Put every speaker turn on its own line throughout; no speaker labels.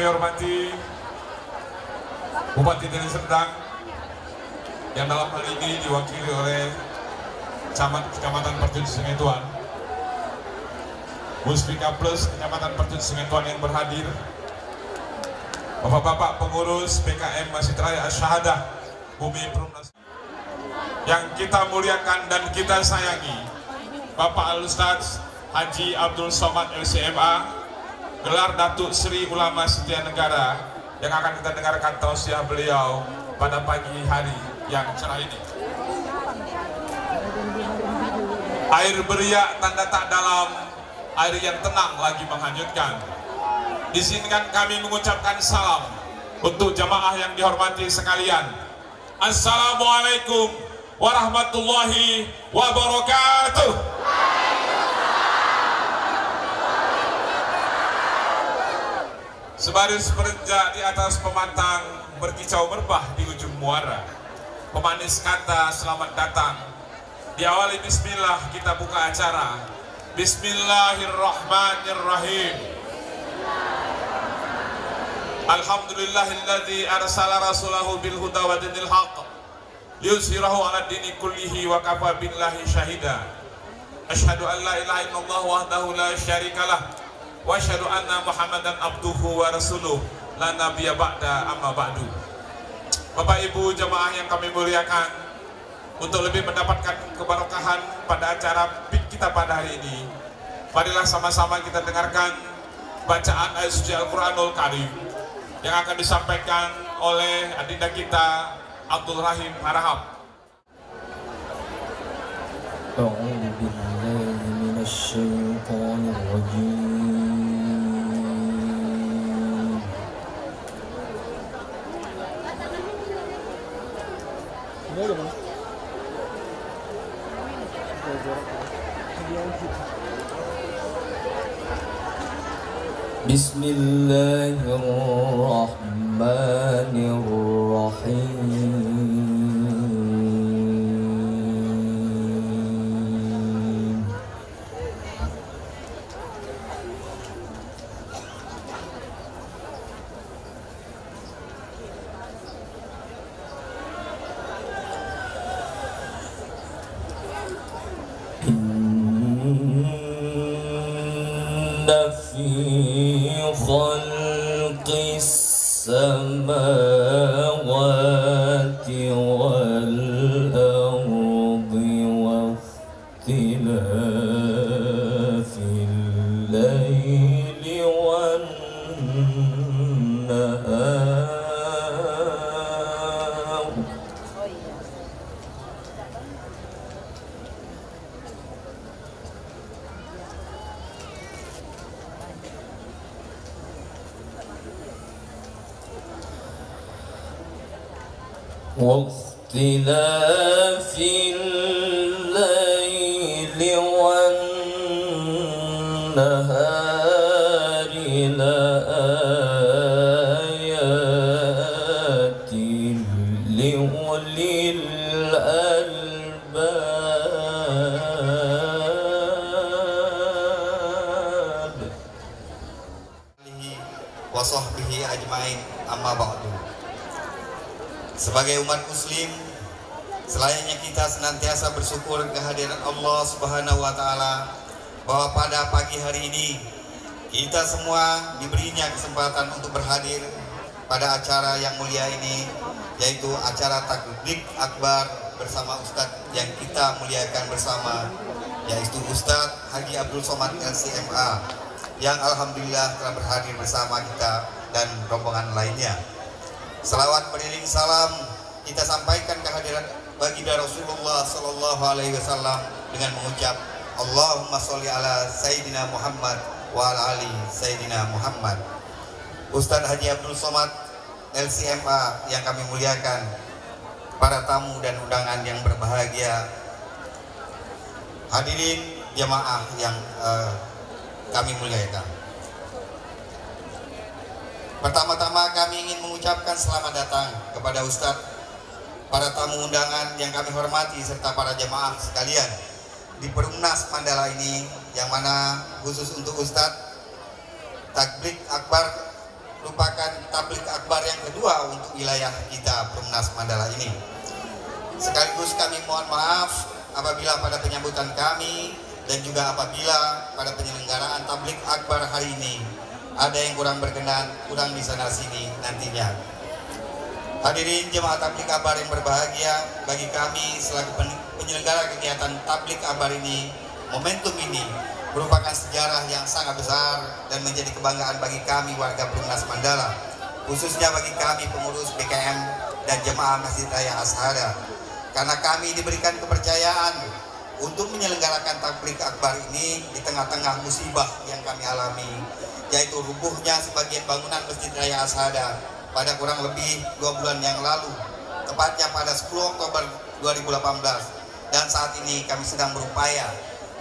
hormati Bupati Deli Serdang yang dalam hal ini diwakili oleh Kecamatan Percut Sungai Tuan, Muspika Plus Kecamatan Percut Sungai Tuan yang berhadir, Bapak-bapak pengurus PKM Masjid Raya Asy-Syahadah Bumi Perumnas yang kita muliakan dan kita sayangi, Bapak Al-Ustaz Haji Abdul Somad LCMA, gelar Datuk Sri Ulama Setia Negara, yang akan kita dengarkan tausiah beliau pada pagi hari yang cerah ini. Air beriak tanda tak dalam, air yang tenang lagi menghanyutkan. Izinkan kami mengucapkan salam untuk jamaah yang dihormati sekalian. Assalamualaikum warahmatullahi wabarakatuh. Sebaris perenjak di atas pemantang berkicau merbah di ujung muara, pemanis kata selamat datang. Diawali bismillah kita buka acara. Bismillahirrahmanirrahim. Alhamdulillahilladzi arsala rasulahu bil huda wa dinil haqq liyuzhirahu 'ala dini kullihi wa kafa billahi syahida. Asyhadu an la ilaha illallah wahdahu la syarikalah wa asyhadu anna Muhammadan abduhu wa rasuluh la nabiyya ba'da amma ba'du. Bapak Ibu jemaah yang kami muliakan, untuk lebih mendapatkan keberkahan pada acara PIK kita pada hari ini, marilah sama-sama kita dengarkan bacaan ayat suci Al-Qur'anul Karim yang akan disampaikan oleh adinda kita Abdul Rahim Harahap.
A'udzu billahi minasy syaithanir rajim. Bismillahirrahmanirrahim. Inna fi khalqis samawati wal ardi wa ikhtilafil laili wan nahar. واختلاف الليل والنهار لآيات لأولي الألباب.
Wa sahbihi ajmain, amma ba'du. Sebagai umat muslim, selayaknya kita senantiasa bersyukur kehadiran Allah Subhanahu wa taala bahwa pada pagi hari ini kita semua diberinya kesempatan untuk berhadir pada acara yang mulia ini, yaitu acara Takbir Akbar bersama Ustadz yang kita muliakan bersama, yaitu Ustadz Haji Abdul Somad LCMA yang alhamdulillah telah berhadir bersama kita dan rombongan lainnya. Salawat beriring salam kita sampaikan kehadiran baginda Rasulullah Sallallahu Alaihi Wasallam dengan mengucap Allahumma sholli ala Sayyidina Muhammad wa ala ali Sayyidina Muhammad. Ustadz Haji Abdul Somad LCMA yang kami muliakan, para tamu dan undangan yang berbahagia, hadirin jamaah yang kami muliakan. Pertama-tama kami ingin mengucapkan selamat datang kepada Ustadz, para tamu undangan yang kami hormati, serta para jemaah sekalian di Perumnas Mandala ini, yang mana khusus untuk Ustadz Takbir Akbar merupakan tablik akbar yang kedua untuk wilayah kita Perumnas Mandala ini. Sekaligus kami mohon maaf apabila pada penyambutan kami dan juga apabila pada penyelenggaraan tablik akbar hari ini ada yang kurang berkenan, kurang di sana sini nantinya. Hadirin jemaah tablik akbar yang berbahagia, bagi kami selaku penyelenggara kegiatan tablik akbar ini, momentum ini merupakan sejarah yang sangat besar dan menjadi kebanggaan bagi kami warga Perumnas Mandala, khususnya bagi kami pengurus BKM dan jemaah Masjid Raya Ashada, karena kami diberikan kepercayaan untuk menyelenggarakan tablik akbar ini di tengah-tengah musibah yang kami alami, yaitu rubuhnya sebagian bangunan Masjid Raya Ashada pada kurang lebih 2 bulan yang lalu, tepatnya pada 10 Oktober 2018. Dan saat ini kami sedang berupaya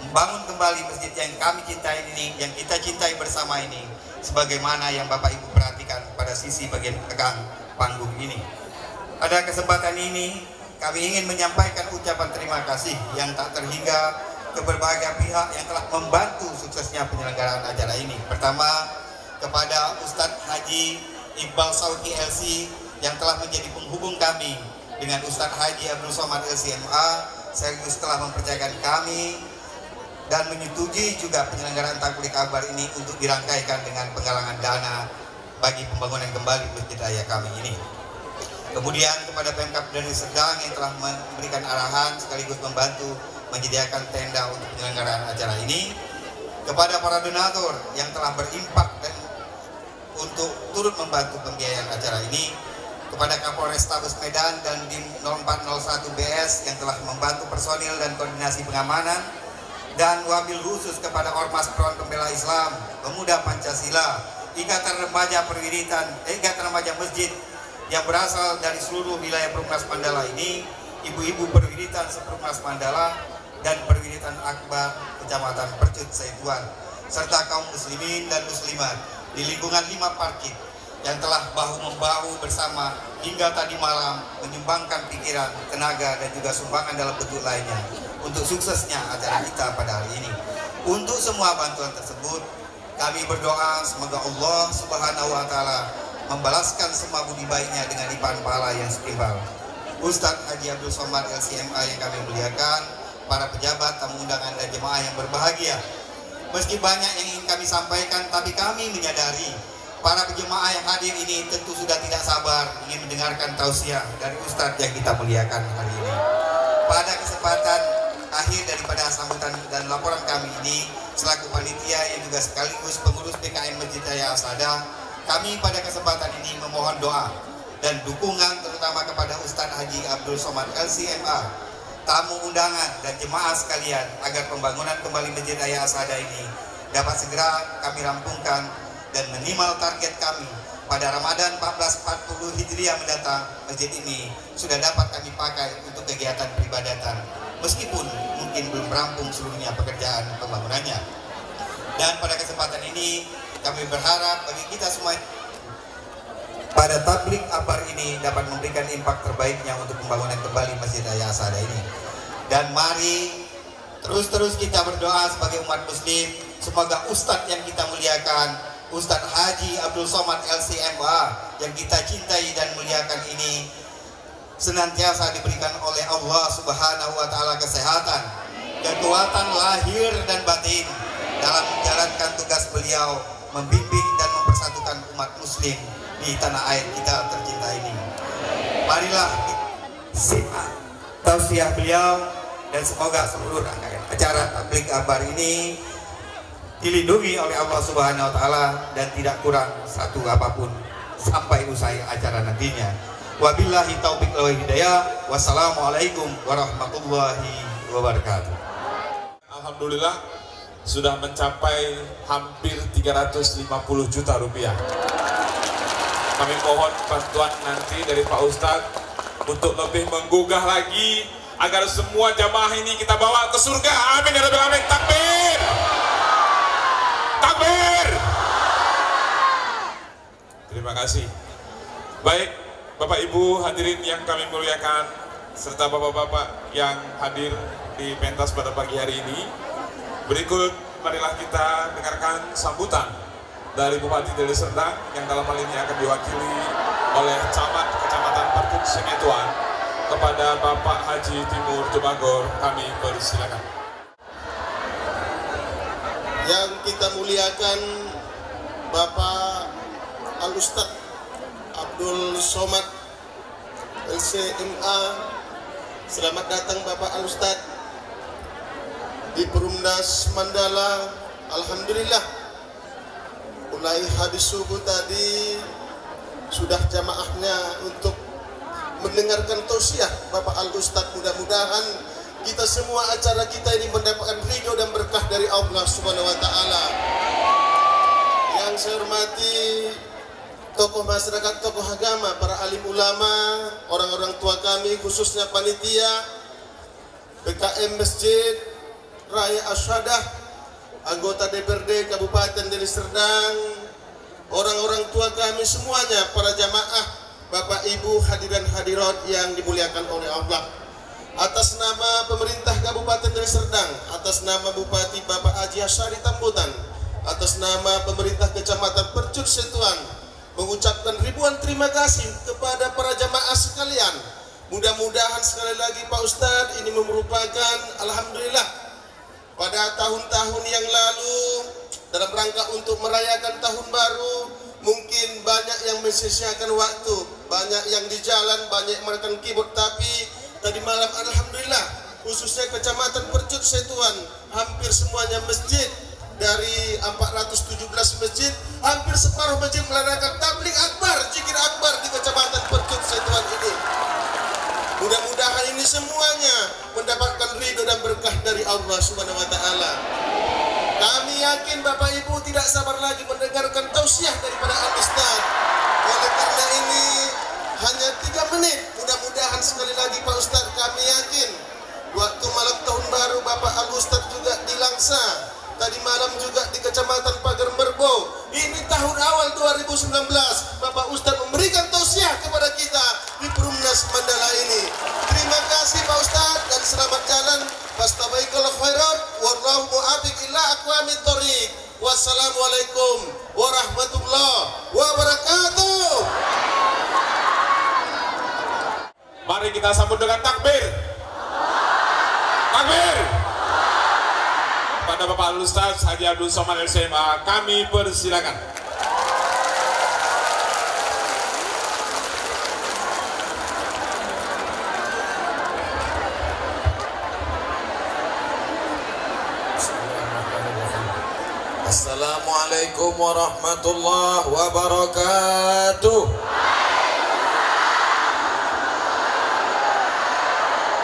membangun kembali masjid yang kami cintai ini, yang kita cintai bersama ini, sebagaimana yang Bapak Ibu perhatikan pada sisi bagian belakang panggung ini. Pada kesempatan ini kami ingin menyampaikan ucapan terima kasih yang tak terhingga ke berbagai pihak yang telah membantu suksesnya penyelenggaraan acara ini. Pertama, kepada Ustadz Haji Iqbal Sauki LC yang telah menjadi penghubung kami dengan Ustadz Haji Abdul Somad LCMA, sekaligus telah mempercayakan kami dan menyetujui juga penyelenggaraan tablik akbar ini untuk dirangkaikan dengan penggalangan dana bagi pembangunan kembali Masjid Raya kami ini. Kemudian kepada Pemkab dari Serdang yang telah memberikan arahan sekaligus membantu menyediakan tenda untuk penyelenggaraan acara ini. Kepada para donatur yang telah berimpak dan untuk turut membantu pembiayaan acara ini. Kepada Kapolrestabes Medan dan Dim 0401 BS yang telah membantu personil dan koordinasi pengamanan. Dan wabil khusus kepada Ormas Front Pembela Islam, Pemuda Pancasila, Ikatan Remaja Ikatan Remaja Masjid yang berasal dari seluruh wilayah Perumnas Mandala ini, ibu-ibu perwiritan seperumnas Mandala dan perwiritan akbar Kecamatan Percut Saituan, serta kaum muslimin dan muslimat di lingkungan 5 parkit yang telah bahu-membahu bersama hingga tadi malam menyumbangkan pikiran, tenaga dan juga sumbangan dalam bentuk lainnya untuk suksesnya acara kita pada hari ini. Untuk semua bantuan tersebut kami berdoa semoga Allah Subhanahu wa taala membalaskan semua budi baiknya dengan limpahan pahala yang setimpal. Ustadz Haji Abdul Somad LCMA yang kami muliakan, para pejabat, tamu undangan dan jemaah yang berbahagia. Meski banyak yang ingin kami sampaikan, tapi kami menyadari para jemaah yang hadir ini tentu sudah tidak sabar ingin mendengarkan tausiah dari Ustadz yang kita muliakan hari ini. Pada kesempatan akhir daripada sambutan dan laporan kami ini, selaku panitia yang juga sekaligus pengurus BKM Masjid Raya Ashada, kami pada kesempatan ini memohon doa dan dukungan terutama kepada Ustadz Haji Abdul Somad LCMA, tamu undangan dan jemaah sekalian agar pembangunan kembali Masjid Raya Ashada ini dapat segera kami rampungkan dan minimal target kami pada Ramadan 1440 Hijriah mendatang, masjid ini sudah dapat kami pakai untuk kegiatan peribadatan meskipun mungkin belum rampung seluruhnya pekerjaan pembangunannya. Dan pada kesempatan ini kami berharap bagi kita semua pada tablik akbar ini dapat memberikan impak terbaiknya untuk pembangunan kembali Masjid Raya Ashada ini. Dan mari terus kita berdoa sebagai umat muslim, semoga Ustadz yang kita muliakan, Ustadz Haji Abdul Somad LCMA yang kita cintai dan muliakan ini senantiasa diberikan oleh Allah Subhanahu wa taala kesehatan, kekuatan lahir dan batin dalam menjalankan tugas beliau membimbing dan mempersatukan umat muslim di tanah air kita tercinta ini. Marilah simak tausiah beliau dan semoga seluruh rangkaian acara tablik akbar ini dilindungi oleh Allah Subhanahu wa taala dan tidak kurang satu apapun sampai usai acara nantinya. Wabillahi taufiq wal hidayah. Wassalamualaikum warahmatullahi wabarakatuh.
Alhamdulillah sudah mencapai hampir 350 juta rupiah. Kami mohon bantuan nanti dari Pak Ustadz untuk lebih menggugah lagi agar semua jamaah ini kita bawa ke surga. Amin ya rabbal alamin. Takbir! Takbir! Terima kasih. Baik, Bapak Ibu hadirin yang kami muliakan serta Bapak-bapak yang hadir di pentas pada pagi hari ini. Berikut marilah kita dengarkan sambutan dari Bupati Deli Serdang yang dalam hal ini akan diwakili oleh Camat Kecamatan Percut Sungetuan kepada Bapak Haji Timur Jebagor, kami persilakan.
Yang kita muliakan Bapak Al-Ustadz Abdul Somad LCMA. Selamat datang Bapak Al-Ustadz di Perumnas Mandala. Alhamdulillah, mulai habis subuh tadi sudah jamaahnya untuk mendengarkan tausiah Bapak Al-Ustadz. Mudah-mudahan kita semua acara kita ini mendapatkan ridho dan berkah dari Allah Subhanahu wa taala. Yang saya hormati tokoh masyarakat, tokoh agama, para alim ulama, orang-orang tua kami, khususnya panitia PKM Masjid Raya Asyadah, anggota DPRD Kabupaten Deli Serdang, orang-orang tua kami semuanya, para jamaah, Bapak Ibu hadirin hadirat yang dimuliakan oleh Allah. Atas nama pemerintah Kabupaten Deli Serdang, atas nama Bupati Bapak Haji Asyari Tambutan, atas nama pemerintah Kecamatan Percut Sungetuan, mengucapkan ribuan terima kasih kepada para jamaah sekalian. Mudah-mudahan sekali lagi Pak Ustadz, ini merupakan alhamdulillah pada tahun-tahun yang lalu dalam rangka untuk merayakan tahun baru, mungkin banyak yang menyia-nyiakan waktu, banyak yang di jalan, banyak yang melakukan keyboard, tapi tadi malam alhamdulillah khususnya Kecamatan Percut Sungetuan hampir semuanya masjid, dari 417 masjid hampir separuh masjid melaksanakan tabligh akbar, zikir akbar di Kecamatan Percut Sungetuan ini. Mudah-mudahan ini semuanya mendapatkan ridho dan berkah dari Allah Subhanahu wa taala. Kami yakin Bapak Ibu tidak sabar lagi mendengarkan tausiah daripada Al-Ustadz. Oleh karena ini hanya 3 menit, mudah-mudahan sekali lagi Pak Ustadz, kami yakin waktu malam tahun baru Bapak Al-Ustadz juga di Langsa, tadi malam juga di Kecamatan Pagar Merbo. Ini tahun awal 2019 Bapak Ustadz memberikan tausiah kepada kita di Perumnas Mandala ini. Terima kasih Pak Ustadz dan selamat jalan. Fastabiqul khairat wallahu muwaffiq ila aqwamit thoriq. Wassalamualaikum warahmatullahi wabarakatuh.
Mari kita sambut dengan takbir. Takbir. Pada Bapak Al-Ustadz Haji Abdul Somad LCMA, kami persilakan.
Assalamualaikum warahmatullahi wabarakatuh.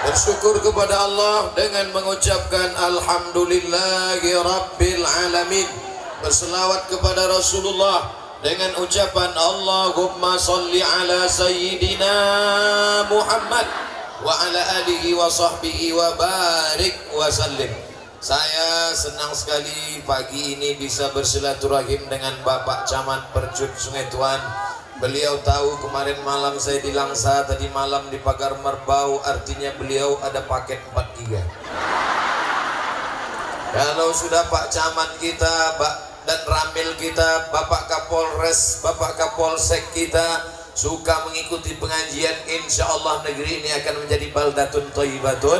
Bersyukur kepada Allah dengan mengucapkan alhamdulillahi rabbil alamin. Berselawat kepada Rasulullah dengan ucapan Allahumma salli ala sayyidina Muhammad wa ala alihi wa sahbihi wa barik wa sallim. Saya senang sekali pagi ini bisa bersilaturahim dengan Bapak Camat Percut Sungetuan. Beliau tahu kemarin malam saya di Langsa, tadi malam di Pagar Merbau, artinya beliau ada paket 43. Kalau sudah Pak Camat kita dan Ramil kita, Bapak Kapolres, Bapak Kapolsek kita suka mengikuti pengajian, insya Allah negeri ini akan menjadi baldatun thayyibatun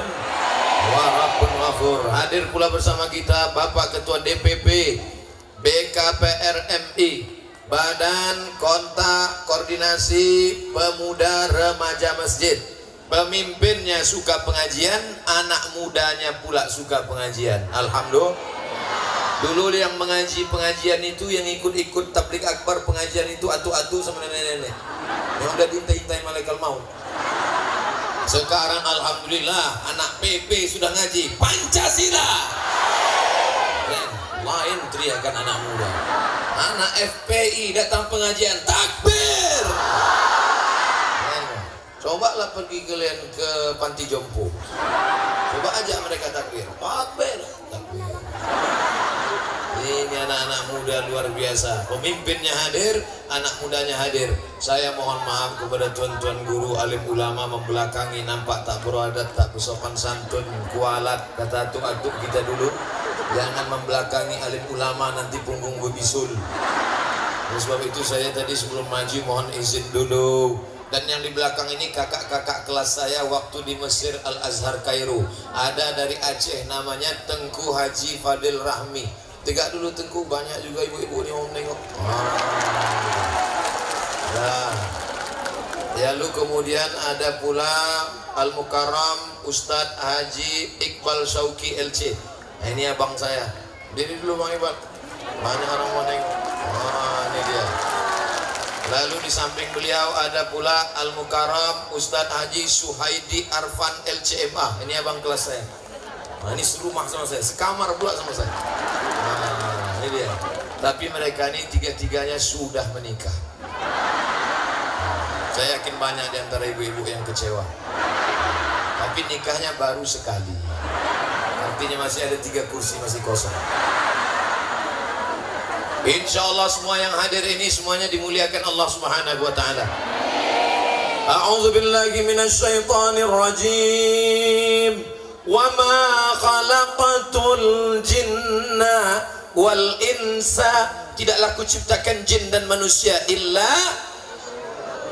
wa rabbun ghafur. Hadir pula bersama kita Bapak Ketua DPP BKPRMI, Badan Kontak Koordinasi Pemuda Remaja Masjid. Pemimpinnya suka pengajian, anak mudanya pula suka pengajian. Alhamdulillah. Dulu yang mengaji pengajian itu, yang ikut-ikut tabligh akbar pengajian itu atu-atu sama nenek-nenek yang udah diintai-intai malaikat maut. Sekarang alhamdulillah anak PP sudah ngaji Pancasila. Lain teriakan anak muda. Anak FPI datang pengajian takbir. Cobalah pergi kalian ke panti jompo. Coba aja mereka takbir. Takbir, takbir. Ini anak-anak muda luar biasa. Pemimpinnya hadir, anak mudanya hadir. Saya mohon maaf kepada tuan-tuan guru, alim ulama membelakangi, nampak tak beradat, tak bersopan santun, kualat, kata atuk-atuk kita dulu. Jangan membelakangi alim ulama, nanti punggung berbisul. Oleh sebab itu saya tadi sebelum maju mohon izin dulu. Dan yang di belakang ini kakak-kakak kelas saya waktu di Mesir Al-Azhar Kairo. Ada dari Aceh namanya Tengku Haji Fadil Rahmi. Tegak dulu Tengku, banyak juga ibu-ibu yang mau menengok. Ya, lalu kemudian ada pula Al-Mukarram Ustadz Haji Iqbal Syauki LC. Nah, ini abang saya. Diri dulu Bang Iqbal. Banyak orang mau nengok. Ini dia. Lalu di samping beliau ada pula Al-Mukarram Ustadz Haji Suhaidi Arfan LCMA. Ini abang kelas saya. Nah, ini serumah sama saya, sekamar pula sama saya. Nah, ini dia. Tapi mereka ini tiga-tiganya sudah menikah. Saya yakin banyak di antara ibu-ibu yang kecewa. Tapi nikahnya baru sekali. Artinya masih ada 3 kursi masih kosong. Insya Allah semua yang hadir ini semuanya dimuliakan Allah Subhanahu wa ta'ala. A'udzu billahi minasyaitonir rajim. Wa ma khalaqatul jinna wal insa, tidaklah kuciptakan jin dan manusia illa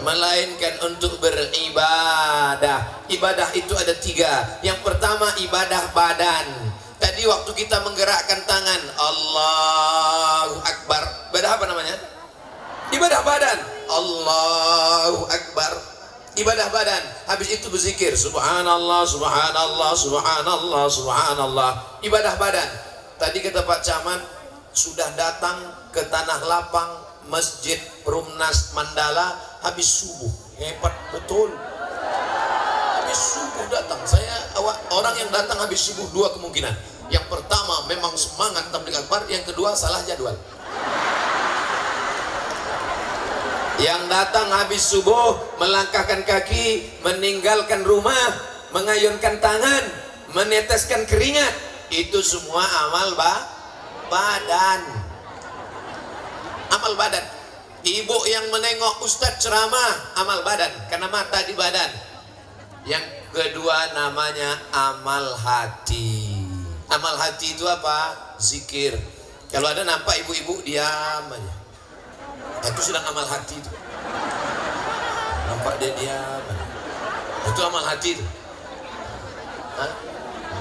melainkan untuk beribadah. Ibadah itu ada 3. Yang pertama ibadah badan. Tadi waktu kita menggerakkan tangan Allahu Akbar, ibadah apa namanya? Ibadah badan. Allahu Akbar, ibadah badan. Habis itu berzikir Subhanallah, Subhanallah, Subhanallah, Subhanallah. Ibadah badan. Tadi kata Pak Camat sudah datang ke Tanah Lapang Masjid Perumnas Mandala habis subuh. Hebat betul. Habis subuh datang. Saya orang yang datang habis subuh 2 kemungkinan. Yang pertama memang semangat tabligh akbar, yang kedua salah jadwal. Yang datang habis subuh melangkahkan kaki, meninggalkan rumah, mengayunkan tangan, meneteskan keringat, itu semua amal badan. Amal badan. Ibu yang menengok ustadz ceramah, amal badan, karena mata di badan. Yang kedua namanya amal hati. Amal hati itu apa? Zikir. Kalau ada nampak ibu-ibu diam aja, itu sedang amal hati itu. Nampak dia diam aja, itu amal hati itu.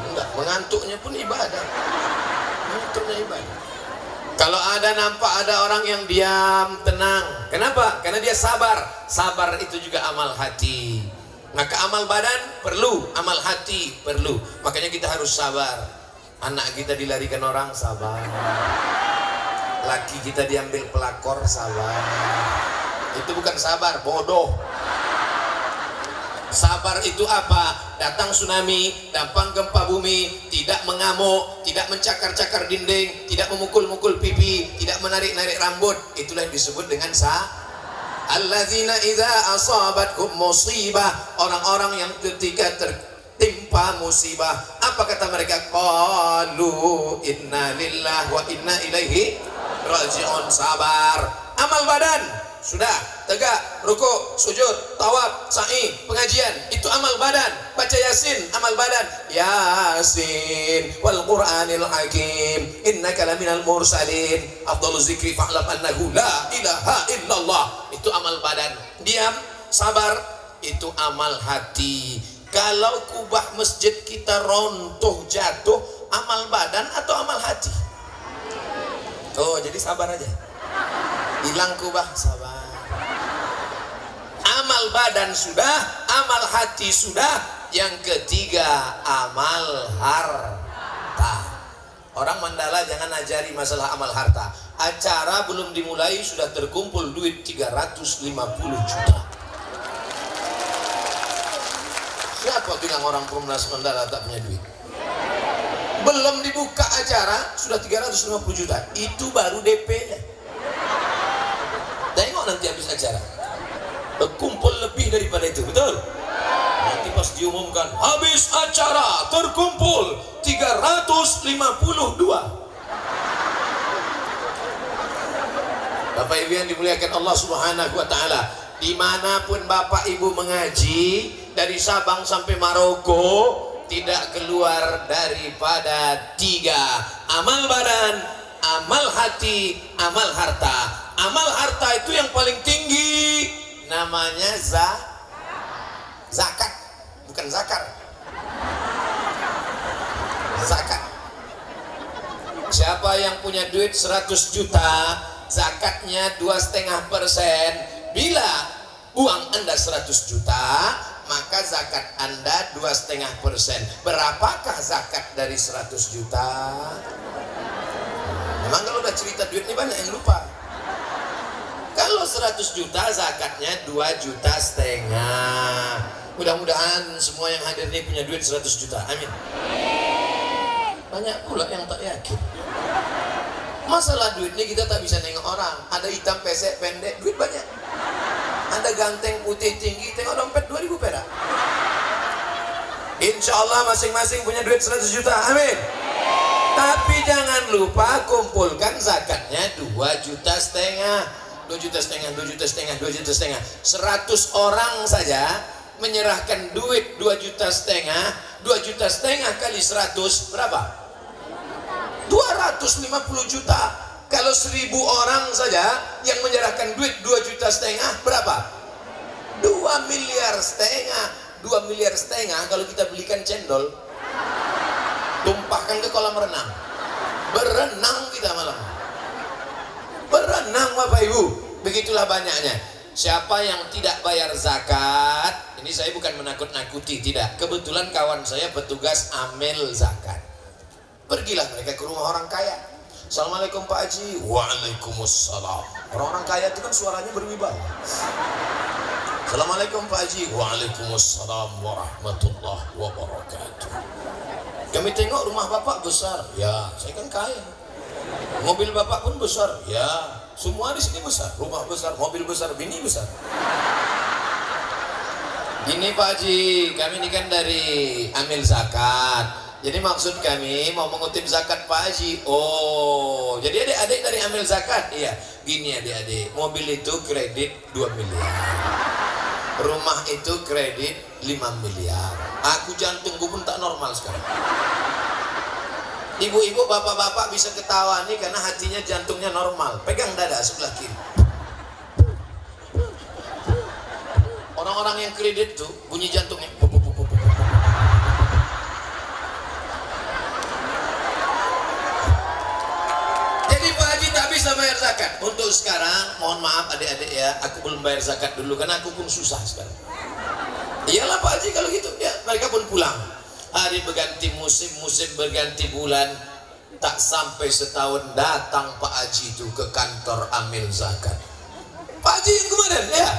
Enggak, mengantuknya pun ibadah. Mengantuknya ibadah. Kalau ada nampak ada orang yang diam, tenang. Kenapa? Karena dia sabar. Sabar itu juga amal hati. Maka amal badan perlu, amal hati perlu. Makanya kita harus sabar. Anak kita dilarikan orang, sabar. Laki kita diambil pelakor, sabar. Itu bukan sabar, bodoh. Sabar itu apa? Datang tsunami, datang gempa bumi, tidak mengamuk, tidak mencakar-cakar dinding, tidak memukul-mukul pipi, tidak menarik-narik rambut. Itulah yang disebut dengan alladzina idza asabatkum musibah, orang-orang yang ketika tertimpa musibah, apa kata mereka? Qalu inna lillahi wa inna ilaihi raji'un. Sabar. Amal badan sudah tegak, rukuk, sujud, tawaf, sa'i, pengajian, itu amal badan. Baca Yasin, amal badan. Yasin wal Qur'anil Hakim innaka laminal mursalin afdhaluz zikri fa'lam annahu la ilaha illallah. Itu amal badan. Diam, sabar, itu amal hati. Kalau kubah masjid kita rontoh jatuh, amal badan atau amal hati? Oh, jadi sabar aja. Hilang kubah, sabar. Amal badan sudah, amal hati sudah. Yang ketiga, amal harta. Orang Mandala jangan ajari masalah amal harta. Acara belum dimulai sudah terkumpul duit 350 juta. Siapa bilang orang Perumnas Mandala tak punya duit? Belum dibuka acara sudah 350 juta. Itu baru DP-nya. Tengok nanti habis acara, berkumpul lebih daripada itu, betul? Nanti pas diumumkan habis acara terkumpul 352. Bapak Ibu yang dimuliakan Allah Subhanahu wa ta'ala, dimanapun Bapak Ibu mengaji, dari Sabang sampai Maroko, tidak keluar daripada 3: amal badan, amal hati, amal harta. Amal harta itu yang paling tinggi namanya zakat, bukan zakar. Zakat. Siapa yang punya duit 100 juta, zakatnya 2,5%. Bila uang Anda 100 juta, maka zakat Anda 2,5%. Berapakah zakat dari 100 juta? Memang kalau udah cerita duit ini banyak yang lupa. Kalau 100 juta zakatnya 2,5 juta. Mudah-mudahan semua yang hadir ini punya duit 100 juta. Amin. Banyak pula yang tak yakin. Masalah duit ini kita tak bisa nengok orang. Ada hitam, pesek, pendek, duit banyak. Ada ganteng, putih, tinggi, tengok dompet 2.000 perak. Insya Allah masing-masing punya duit 100 juta. Amin. Tapi jangan lupa kumpulkan zakatnya 2,5 juta. 2,5 juta, 2,5 juta. 100 orang saja menyerahkan duit 2,5 juta. 2,5 juta kali 100 berapa? 250 juta. Kalau 1.000 orang saja yang menyerahkan duit 2,5 juta berapa? 2,5 miliar. 2,5 miliar kalau kita belikan cendol, tumpahkan ke kolam renang, berenang kita malam. Berenang Bapak Ibu. Begitulah banyaknya. Siapa yang tidak bayar zakat, ini saya bukan menakut-nakuti, tidak. Kebetulan kawan saya petugas amil zakat. Pergilah mereka ke rumah orang kaya. Assalamualaikum Pak Haji. Waalaikumsalam. Orang-orang kaya itu kan suaranya berwibawa. Assalamualaikum Pak Haji. Waalaikumsalam warahmatullahi wabarakatuh. Kami tengok rumah Bapak besar. Ya, saya kan kaya. Mobil Bapak pun besar. Ya, semua di sini besar. Rumah besar, mobil besar, bini besar. Gini Pak Haji, kami ini kan dari amil zakat. Jadi maksud kami mau mengutip zakat Pak Haji. Oh, jadi adik-adik dari amil zakat? Iya. Gini adik-adik, mobil itu kredit 2 miliar. Rumah itu kredit 5 miliar. Aku jantungku pun tak normal sekarang. Ibu-ibu, bapak-bapak bisa ketawa nih karena hatinya jantungnya normal. Pegang dada sebelah kiri. Orang-orang yang kredit tuh bunyi jantungnya. Jadi Pak Haji tak bisa bayar zakat. Untuk sekarang, mohon maaf adik-adik ya, aku belum bayar zakat dulu karena aku pun susah sekarang. Iyalah Pak Haji kalau gitu, ya mereka pun pulang. Hari berganti musim, musim berganti bulan. Tak sampai setahun datang Pak Haji itu ke kantor amil zakat. Pak Haji yang kemarin, ya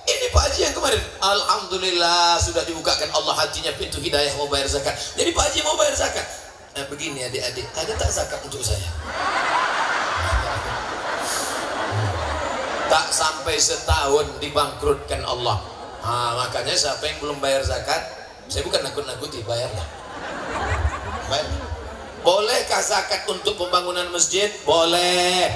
ini Pak Haji yang kemarin. Alhamdulillah sudah dibukakan Allah hatinya pintu hidayah mau bayar zakat. Jadi Pak Haji mau bayar zakat. Nah begini adik-adik, ada tak zakat untuk saya? Tak sampai setahun dibangkrutkan Allah. Makanya siapa yang belum bayar zakat, saya bukan nakut-nakuti, bayarlah. Bayar. Bolehkah zakat untuk pembangunan masjid? Boleh.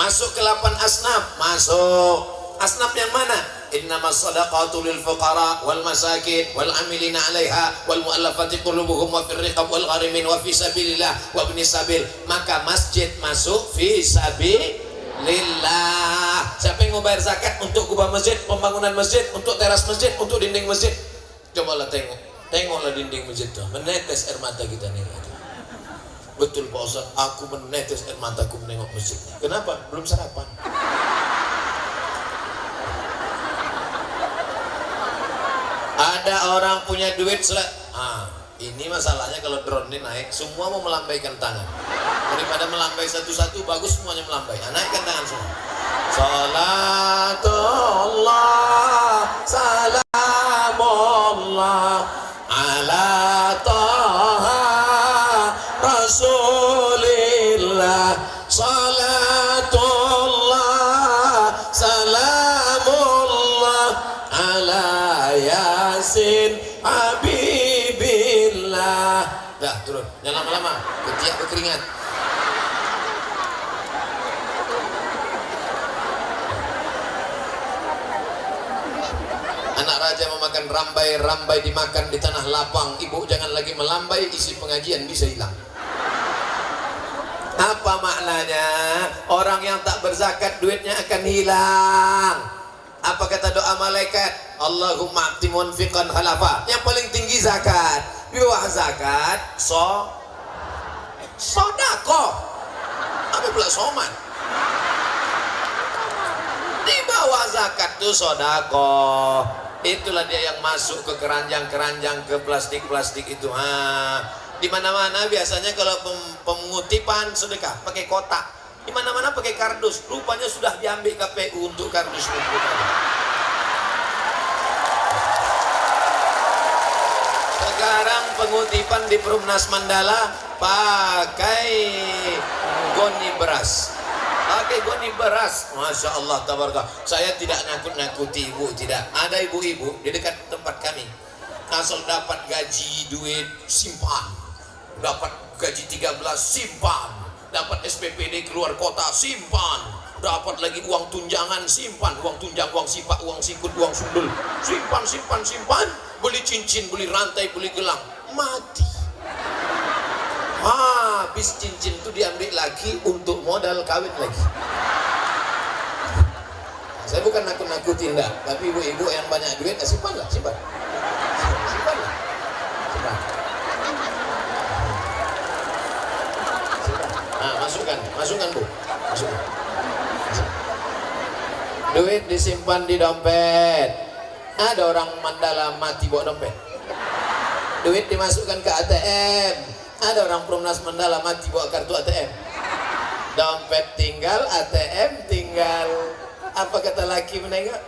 Masuk ke 8 asnaf? Masuk. Asnaf yang mana? Innamas sadaqatu lil fuqara wal masakin wal amilina 'alaiha wal mu'allafati qulubuhum wa fir riqab wal gharimin wa fi sabilillah wa ibnis sabil. Maka masjid masuk fi sabilillah. Siapa yang mau bayar zakat untuk kubah masjid, pembangunan masjid, untuk teras masjid, untuk dinding masjid? Cobalah tengoklah dinding masjid itu, menetes air mata kita nih. Betul Pak Ustaz, aku menetes air mataku menengok masjidnya. Kenapa? Belum sarapan. Ada orang punya duit ini masalahnya kalau drone ini naik, semua mau melambaikan tangan. Daripada melambai satu-satu, bagus semuanya melambai. Naikkan tangan semua. Salatullah, salamullah ala taha Rasulillah. Salatullah, salamullah ala Yasin Habibillah. Dah turun, jangan lama-lama, ketiak berkeringat. Anak raja memakan rambai, rambai dimakan di tanah lapang. Ibu jangan lagi melambai, isi pengajian bisa hilang. Apa maknanya? Orang yang tak berzakat duitnya akan hilang. Apa kata doa malaikat? Allahumma a'ti munfiqan halafa. Yang paling tinggi zakat. Di bawah zakat sodako. Apa pula soman? Di bawah zakat tuh sodako. Itulah dia yang masuk ke keranjang-keranjang, ke plastik-plastik itu. Di mana-mana biasanya kalau pengutipan sedekah pakai kotak, di mana-mana pakai kardus. Rupanya sudah diambil KPU untuk kardus itu. Sekarang pengutipan di Perumnas Mandala pakai goni beras. Pakai goni beras. Masya Allah, tabaraka. Saya tidak nakut-nakuti ibu, tidak. Ada ibu-ibu di dekat tempat kami. Asal dapat gaji duit simpan. Dapat gaji 13 simpan. Dapat SPPD keluar kota simpan. Dapat lagi uang tunjangan simpan. Uang tunjang, uang sipak, uang sikut, uang sundul. Simpan, simpan, simpan. Beli cincin, beli rantai, beli gelang. Mati. Habis cincin itu diambil lagi untuk modal kawin lagi. Saya bukan nakut-nakutin enggak, tapi ibu-ibu yang banyak duit, simpan lah, simpan. Simpan lah. Simpan. Masukkan Bu. Masukkan. Duit disimpan di dompet. Ada orang Mandala mati bawa dompet. Duit dimasukkan ke ATM. Ada orang Perumnas Mandala mati bawa kartu ATM. Dompet tinggal, ATM tinggal. Apa kata laki menengok?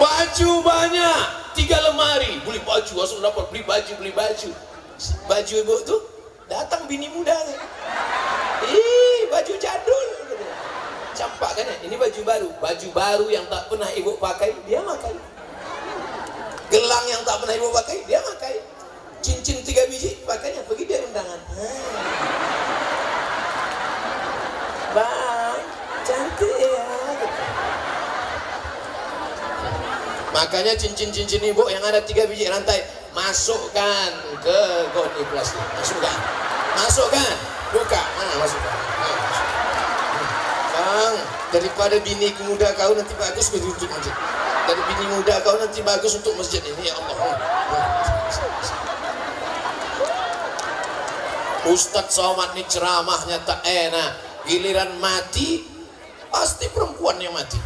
Baju banyak, 3 lemari. Beli baju, langsung dapat beli baju. Baju ibu tuh datang bini muda. Baju jadul. Campak kan ya? Ini baju baru. Baju baru yang tak pernah ibu pakai, dia pakai. Gelang yang tak pernah ibu pakai, dia pakai. Cincin 3 biji, pakainya pergi dia undangan. Bang, cantik ya. Makanya cincin-cincin ibu yang ada 3 biji rantai, masukkan ke goni plastik. Masukkan. Buka. Masukkan. Bang, daripada bini muda kau nanti bagus untuk masjid. Dari bini muda kau nanti bagus untuk masjid ini, ya Allah. Ustadz Somad ini ceramahnya tak enak. Giliran mati, pasti perempuan yang mati.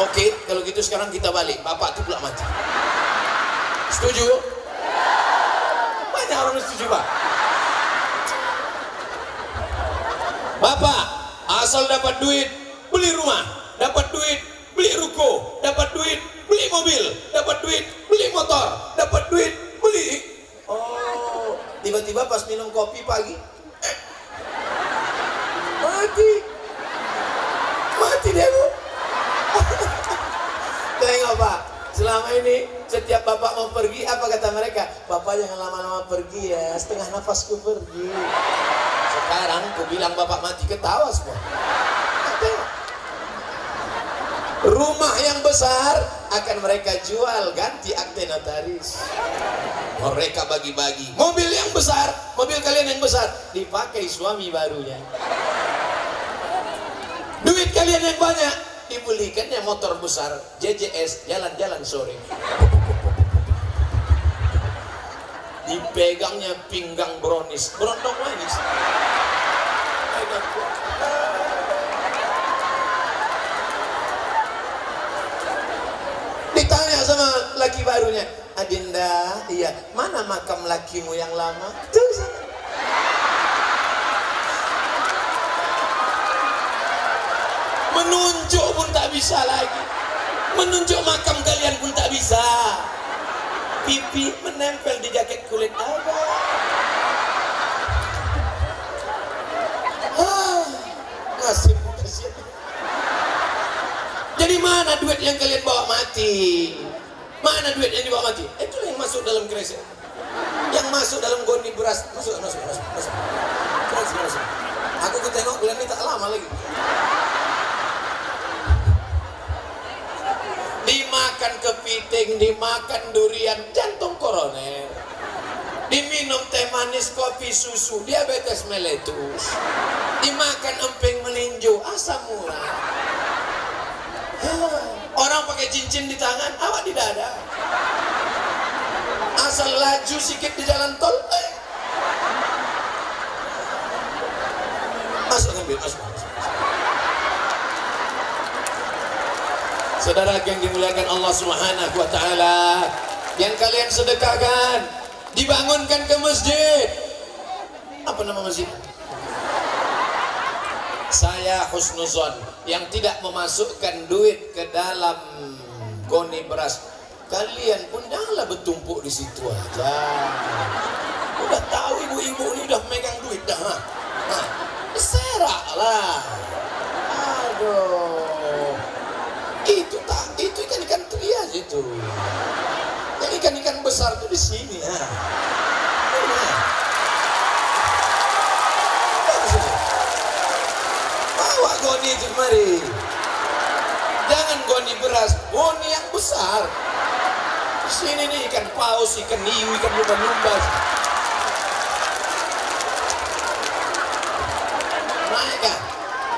Oke, kalau gitu sekarang kita balik. Bapak itu pula mati. Setuju? Banyak orang setuju, Pak. Bapak, asal dapat duit, beli rumah. Dapat duit, beli ruko. Dapat duit, beli mobil. Dapat duit, beli motor. Dapat duit, beli. Oh, tiba-tiba pas minum kopi pagi, mati dia, Bu. Tengok Pak, selama ini setiap bapak mau pergi, apa kata mereka? Bapak jangan lama-lama pergi ya, setengah nafasku pergi. Sekarang aku bilang bapak mati, ketawa semua. Tengok. Rumah yang besar akan mereka jual, ganti akte notaris. Mereka bagi-bagi. Mobil yang besar, mobil kalian yang besar, dipakai suami barunya. Duit kalian yang banyak, dibelikannya motor besar, JJS, jalan-jalan sore. Dipegangnya pinggang brownies, berondong manis. Ditanya sama laki barunya, Adinda, iya, mana makam lakimu yang lama? Tuh sana. Menunjuk pun tak bisa lagi. Menunjuk makam kalian pun tak bisa. Pipi menempel di jaket kulit abang. Nasib kasihan. Jadi mana duit yang kalian bawa mati? Mana duit yang dibawa mati? Itu yang masuk dalam kresek. Yang masuk dalam goni beras. Masuk. Aku ketengok bulan ini tak lama lagi. dimakan kepiting, dimakan durian, jantung koroner. Diminum teh manis, kopi, susu, diabetes meletus. Dimakan emping melinjo, asam urat. Orang pakai cincin di tangan, awak di dada. Asal laju sikit di jalan tol, masuk ngambil, masuk. Saudara yang dimuliakan Allah Subhanahu wa taala, yang kalian sedekahkan, dibangunkan ke masjid. Apa nama masjid? Saya husnuzon, yang tidak memasukkan duit ke dalam goni beras. Kalian pun janganlah bertumpuk di situ aja. Udah tahu ibu-ibu ini udah megang duit dah. Seraklah. Aduh. Itu ikan-ikan trias itu. Yang ikan-ikan besar tuh di sini. Bawa goni itu kemari. Jangan goni beras, goni yang besar. Di sini nih ikan paus, ikan hiu, ikan lumba-lumba. Naik kan?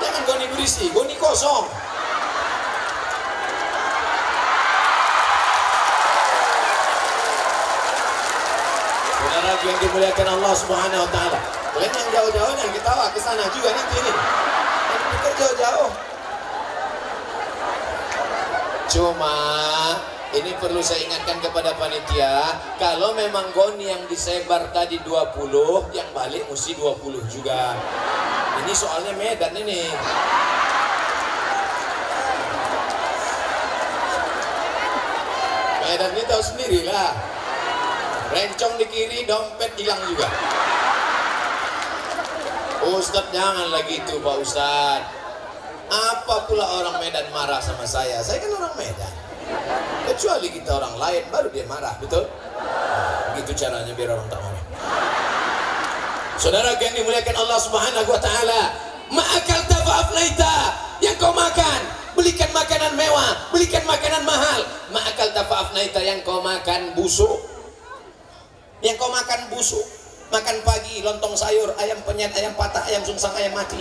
Jangan goni berisi, goni kosong. Saudara yang dimuliakan Allah Subhanahu wa taala. Kalian yang jauh-jauh yang ketawa ke sana juga nanti ini. Yang pikir jauh-jauh. Cuma ini perlu saya ingatkan kepada panitia, kalau memang goni yang disebar tadi 20, yang balik mesti 20 juga. Ini soalnya Medan ini. Medan ini tahu sendiri lah. Rencong di kiri, dompet hilang juga. Ustadz janganlah gitu Pak Ustadz. Apa pula orang Medan marah sama saya? Saya kan orang Medan. Kecuali kita orang lain baru dia marah, betul? Begitu caranya biar orang tak marah. Saudara yang dimuliakan Allah Subhanahu wa taala, ma'akal tafa'aflaita, yang kau makan, belikan makanan mewah, belikan makanan mahal. Ma'akal tafa'aflaita, yang kau makan busuk. Yang kau makan busuk. Makan pagi lontong sayur, ayam penyet, ayam patah, ayam sungsang, ayam mati.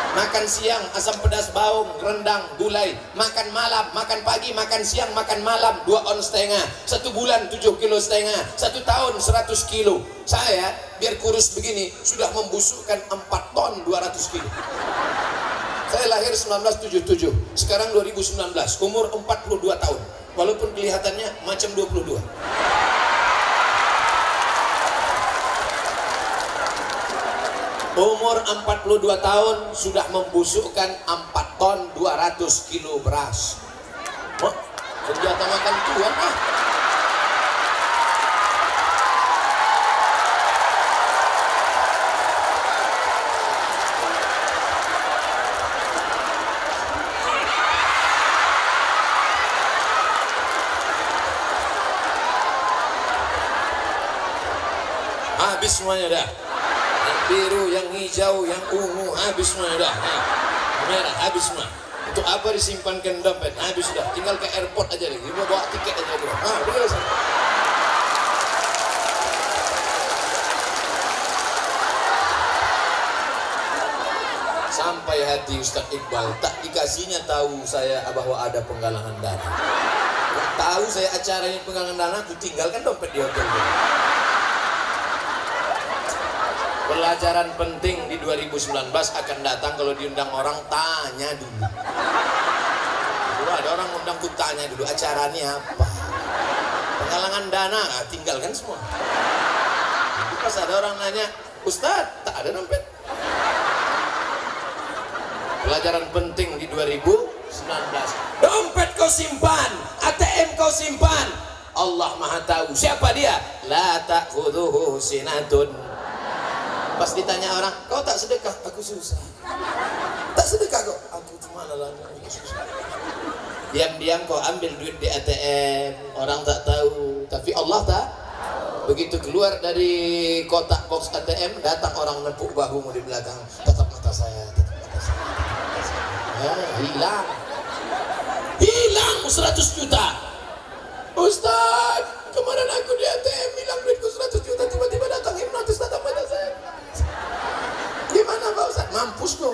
Makan siang asam pedas baung, rendang, gulai. Makan malam, makan pagi, makan siang, makan malam 2,5 ons. 1 bulan 7,5 kilo. 1 tahun 100 kilo. Saya biar kurus begini sudah membusukkan 4 ton 200 kilo. Saya lahir 1977, sekarang 2019, umur 42 tahun. Walaupun kelihatannya macam 22. Umur 42 tahun sudah membusukkan 4 ton 200 kilo beras. Oh, senjata makan Tuhan ah. Habis semuanya dah. Biru, yang hijau, yang ungu, habis semua dah. Merah, habis semua. Untuk apa disimpankan dompet? Habis sudah. Tinggal ke airport aja lagi. Bawa tiket aja bro. Udah selesai. Sampai hati Ustaz Iqbal tak dikasihnya tahu saya bahwa ada penggalangan dana. Tahu saya acaranya penggalangan dana, aku tinggalkan dompet di hotel. Pelajaran penting di 2019 akan datang. Kalau diundang orang, tanya dulu. Dulu ada orang undang, ku tanya dulu acaranya apa. Penggalangan dana, tinggalkan semua. Nanti pas ada orang nanya, Ustadz, tak ada dompet. Pelajaran penting di 2019. Dompet kau simpan, ATM kau simpan. Allah Maha tahu. Siapa dia? La ta'khudhuhu sinatun. Pas ditanya orang, kau tak sedekah? Aku susah. Tak sedekah kau? Aku cuma lelah. Diam-diam kau ambil duit di ATM, orang tak tahu, tapi Allah tak. Begitu keluar dari kotak box ATM, datang orang nepuk bahumu di belakang. Tatap mata saya, tatap mata saya. Hilang. Hilang 100 juta. Ustaz, kemarin aku di ATM bilang duitku 100 juta, tiba-tiba datang hipnotis datang pada saya. Gimana Pak Ustaz? Mampus kau.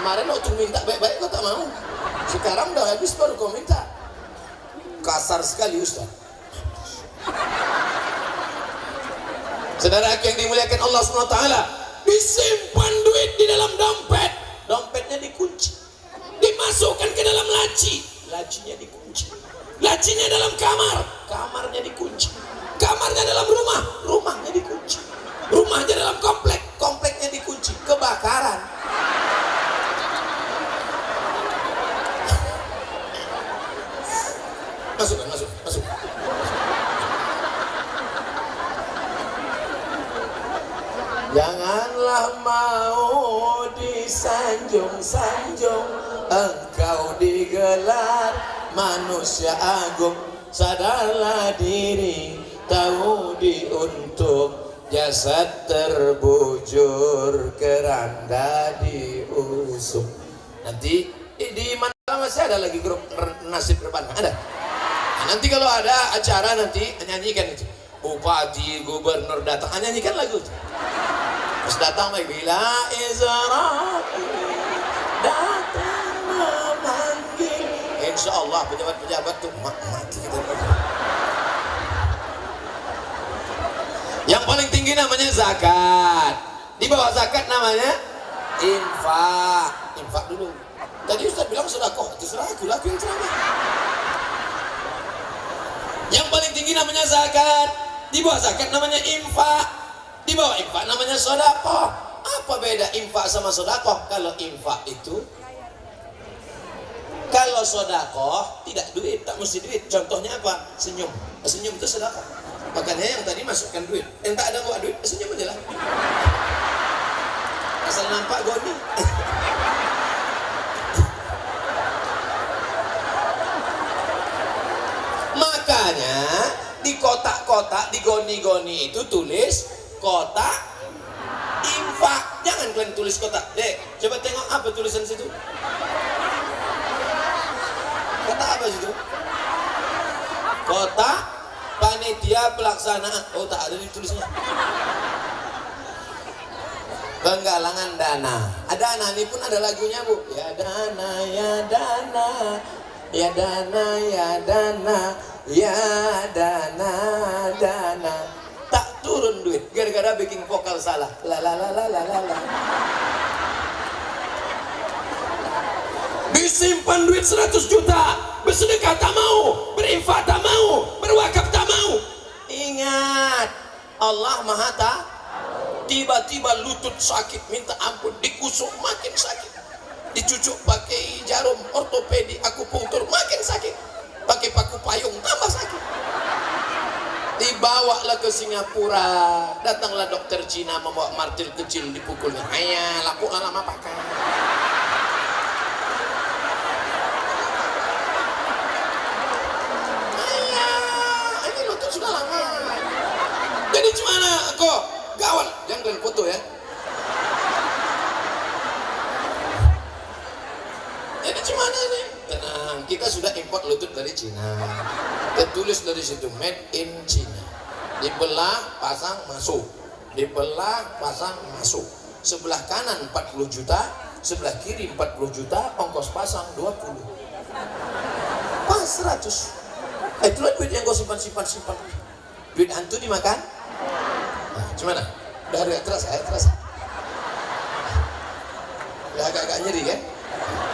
Kemarin waktu minta baik-baik kau tak mau. Sekarang udah habis baru kau minta. Kasar sekali Ustaz. Saudara yang dimuliakan Allah SWT, disimpan duit di dalam dompet, dompetnya dikunci, dimasukkan ke dalam laci, lacinya dikunci, lacinya dalam kamar, kamarnya dikunci, kamarnya dalam rumah, rumahnya dikunci, rumahnya dalam komplek, kompleknya dikunci, kebakaran. Masuk. Janganlah mau disanjung-sanjung, engkau digelar manusia agung. Sadarlah diri, tahu diuntung, jasad terbujur, keranda diusung. Nanti di mana masih ada lagi grup nasib rebana? Ada? Nah, nanti kalau ada acara nanti nyanyikan itu. Bupati, gubernur datang, nyanyikan lagu itu. Terus datang lagi, bila Israel datang memanggil, insya Allah pejabat-pejabat tuh mati. Yang paling tinggi namanya zakat. Di bawah zakat namanya infak. Infak dulu. Tadi Ustaz bilang sedekah, terserah aku yang ceramah. Yang paling tinggi namanya zakat. Di bawah zakat namanya infak. Di bawah infak namanya sedekah. Apa beda infak sama sedekah? Kalau infak itu, kalau sedekah tidak duit, tak mesti duit. Contohnya apa? Senyum. Senyum itu sedekah. Makanya yang tadi masukkan duit, yang tak ada bawa duit, senyum aja lah. Asal nampak goni. Makanya di kotak-kotak, di goni-goni itu tulis kotak infak. Jangan kalian tulis kotak. Dek, coba tengok apa tulisan situ. Kotak apa situ? Kotak panitia pelaksanaan. Oh, tak ada ditulisnya. Penggalangan dana. Ada dana, ini pun ada lagunya, Bu. Ya dana, ya dana, ya dana, ya dana, ya dana, dana. Tak turun duit gara-gara bikin vokal salah. La la la la la la. Disimpan duit 100 juta, bersedekah tak mau, berinfak tak mau, berwakaf tak mau. Ingat, Allah Maha Tahu. Tiba-tiba lutut sakit, minta ampun, dikusuk makin sakit, dicucuk pakai jarum ortopedi, akupunktur makin sakit, pakai paku payung tambah sakit. Dibawalah ke Singapura, datanglah dokter Cina membawa martil kecil dipukulnya. Ayah, lakukan lama pakai. Ayah, ini lutut sudah lama. Jadi gimana kok? Kawan, jangan kalian foto ya. Jadi gimana nih? Tenang, kita sudah import lutut dari Cina. Tertulis dari situ made in China. Dibelah, pasang, masuk. Dibelah, pasang, masuk. Sebelah kanan 40 juta, sebelah kiri 40 juta, ongkos pasang 20. Pas 100. Itulah duit yang kau simpan. Duit hantu dimakan. Nah, gimana? Udah terasa. Udah agak-agak nyeri kan?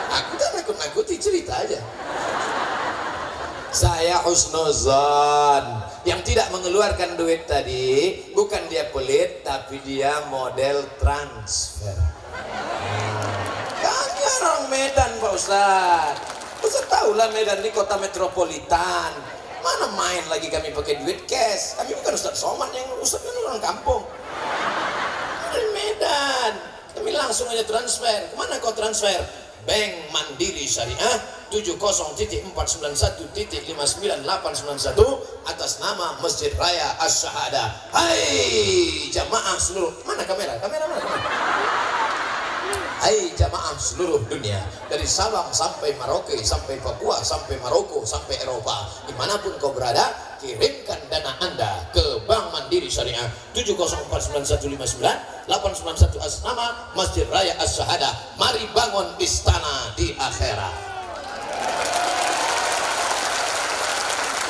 Aku tak nakut-nakuti, cerita aja. Saya husnuzan. Yang tidak mengeluarkan duit tadi, bukan dia pelit, tapi dia model transfer. Kami orang Medan, Pak Ustaz. Ustaz tahulah Medan ini kota metropolitan. Mana main lagi kami pakai duit cash. Kami bukan Ustaz Somad, yang Ustaz kan orang kampung. Dari Medan. Kami langsung aja transfer. Kemana kau transfer? Bank Mandiri Syariah 70.491.59891 atas nama Masjid Raya Asy-Syahadah. Hai jamaah seluruh. Mana kamera? Kamera mana? Hai jamaah seluruh dunia, dari Sabang sampai Merauke, sampai Papua, sampai Maroko, sampai Eropa, dimanapun kau berada, kirimkan dana Anda ke Bank Mandiri Syariah 704959 891 Asnama Masjid Raya As-Syahadah. Mari bangun istana di akhirat.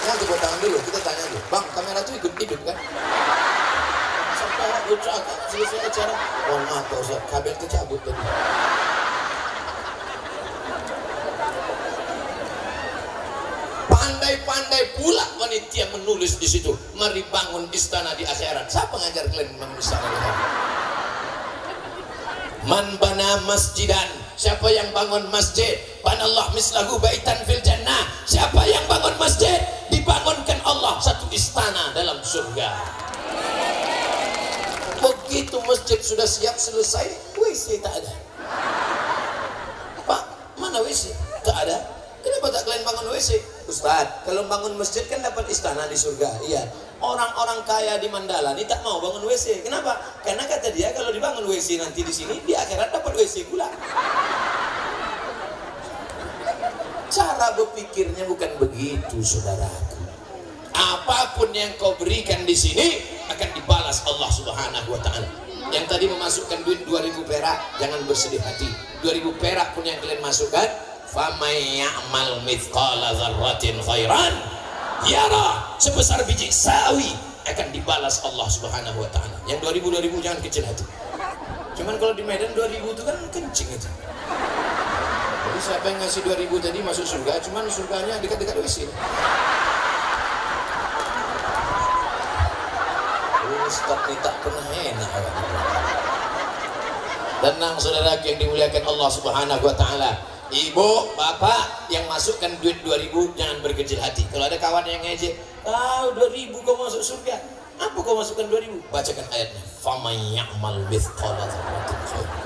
Nanti buat tangan dulu, kita tanya dulu, Bang, kamera itu ikut hidup kan? Sampai selesai acara, oh maaf Pak Ustaz, kabel kecabut tadi. Pandai-pandai pula panitia menulis di situ, mari bangun istana di akhirat. Siapa ngajar kalian bangun istana di akhirat? Man bana masjidan, siapa yang bangun masjid, banallah mislahu baitan fil jannah. Siapa yang bangun masjid, dibangunkan Allah satu istana dalam surga. Begitu masjid sudah siap selesai, WC tak ada. Pak, mana WC? Tak ada. Kenapa tak kalian bangun WC? Ustaz, kalau bangun masjid kan dapat istana di surga. Iya. Orang-orang kaya di Mandala ini tak mau bangun WC. Kenapa? Karena kata dia kalau dibangun WC nanti di sini, di akhirat dapat WC pula. Cara berpikirnya bukan begitu, saudaraku. Apapun yang kau berikan di sini akan dibalas Allah Subhanahu wa taala. Yang tadi memasukkan duit 2000 perak, jangan bersedih hati. 2000 perak pun yang kalian masukkan, famay ya'mal mithqala dzarratin khairan yara, sebesar biji sawi akan dibalas Allah Subhanahu wa taala. Yang 2000 jangan kecil hati. Cuman kalau di Medan 2000 itu kan kencing itu. Jadi siapa yang ngasih 2000 tadi masuk surga, cuman surganya dekat-dekat WC. Ustaz ini tak pernah enak. Tenang saudara yang dimuliakan Allah Subhanahu wa taala. Ibu, bapak yang masukkan duit 2000 jangan berkecil hati. Kalau ada kawan yang ngejek, "Ah, 2000 kau masuk surga." Apa kau masukkan 2000? Bacakan ayatnya. Faman ya'mal mithqala dzarratin khairan.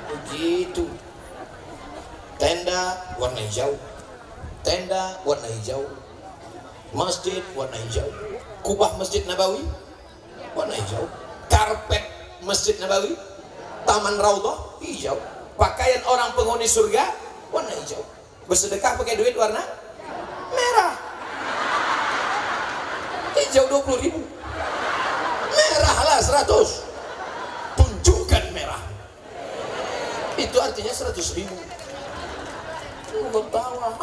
Begitu. Tenda warna hijau. Tenda warna hijau. Masjid warna hijau. Kubah Masjid Nabawi warna hijau. Karpet Masjid Nabawi, Taman Raudhah hijau. Pakaian orang penghuni surga warna hijau. Bersedekah pakai duit warna merah. Hijau 20.000, merahlah 100. Tunjukkan merah. Itu artinya 100.000. Bertawa.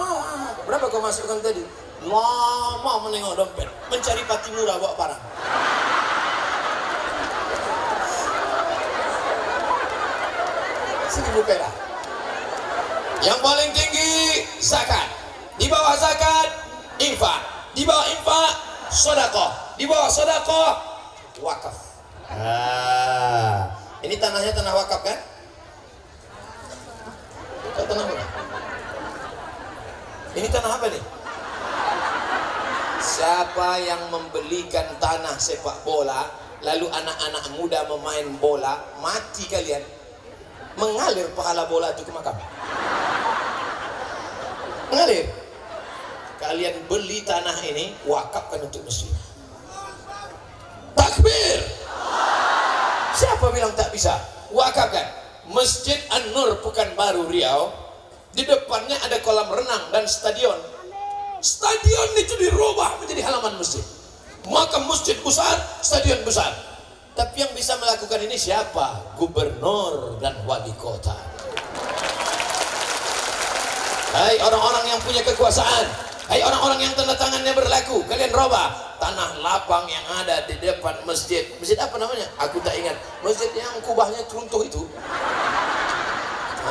Berapa kau masukkan tadi? Lama menengok dompet, mencari pati murah bawa parang. Perak. Yang paling tinggi zakat, di bawah zakat infak, di bawah infak sedekah, di bawah sedekah wakaf. Ini tanahnya tanah wakaf kan? Tanah apa? Ini tanah apa nih? Siapa yang membelikan tanah sepak bola, lalu anak-anak muda memain bola, mati kalian, mengalir pahala bola itu ke makam. Mengalir. Kalian beli tanah ini, wakafkan untuk masjid. Takbir. Siapa bilang tak bisa? Wakafkan. Masjid An-Nur Pekanbaru Riau, di depannya ada kolam renang dan stadion. Stadion itu dirubah menjadi halaman masjid. Makam masjid besar, stadion besar. Tapi yang bisa melakukan ini siapa? Gubernur dan wali kota. Hai orang-orang yang punya kekuasaan, hai orang-orang yang tanda tangannya berlaku, kalian robah tanah lapang yang ada di depan masjid. Masjid apa namanya? Aku tak ingat. Masjid yang kubahnya runtuh itu.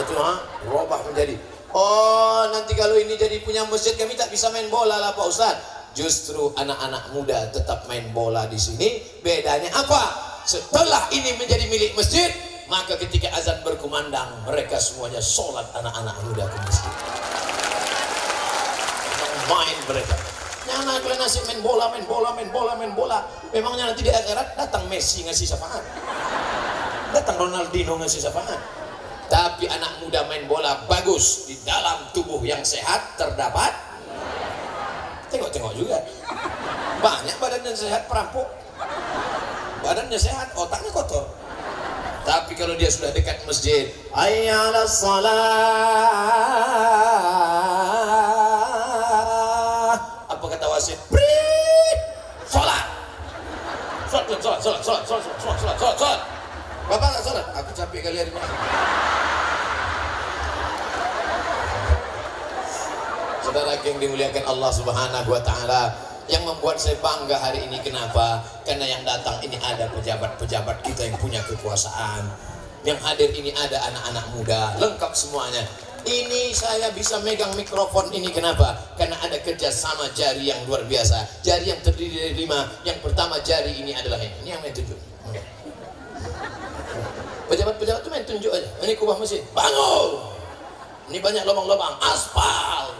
Itu robah menjadi. Oh, nanti kalau ini jadi punya masjid kami tak bisa main bola lah Pak Ustaz. Justru anak-anak muda tetap main bola di sini. Bedanya apa? Setelah ini menjadi milik masjid, maka ketika azan berkumandang, mereka semuanya sholat anak-anak muda ke masjid. Main mereka. Jangan kalian nasib main bola, main bola, main bola, main bola. Memangnya nanti di akhirat datang Messi ngasih syafaat, datang Ronaldinho ngasih syafaat. Tapi anak muda main bola bagus, di dalam tubuh yang sehat terdapat. Tengok-tengok juga. Banyak badan yang sehat perampok. Badannya sehat, otaknya kotor. Tapi kalau dia sudah dekat masjid, hayya 'alas shalah. Apa kata wasit? Prit! Salat. Salat. Bapak enggak salat? Aku capek kali hari ini. Saudara yang dimuliakan Allah Subhanahu wa taala, yang membuat saya bangga hari ini kenapa? Karena yang datang ini ada pejabat-pejabat kita yang punya kekuasaan. Yang hadir ini ada anak-anak muda, lengkap semuanya. Ini saya bisa megang mikrofon ini kenapa? Karena ada kerjasama jari yang luar biasa. Jari yang terdiri dari 5. Yang pertama jari ini adalah ini yang main tunjuk. Pejabat-pejabat itu main tunjuk aja. Ini kubah masjid, bangun. Ini banyak lubang-lubang, aspal.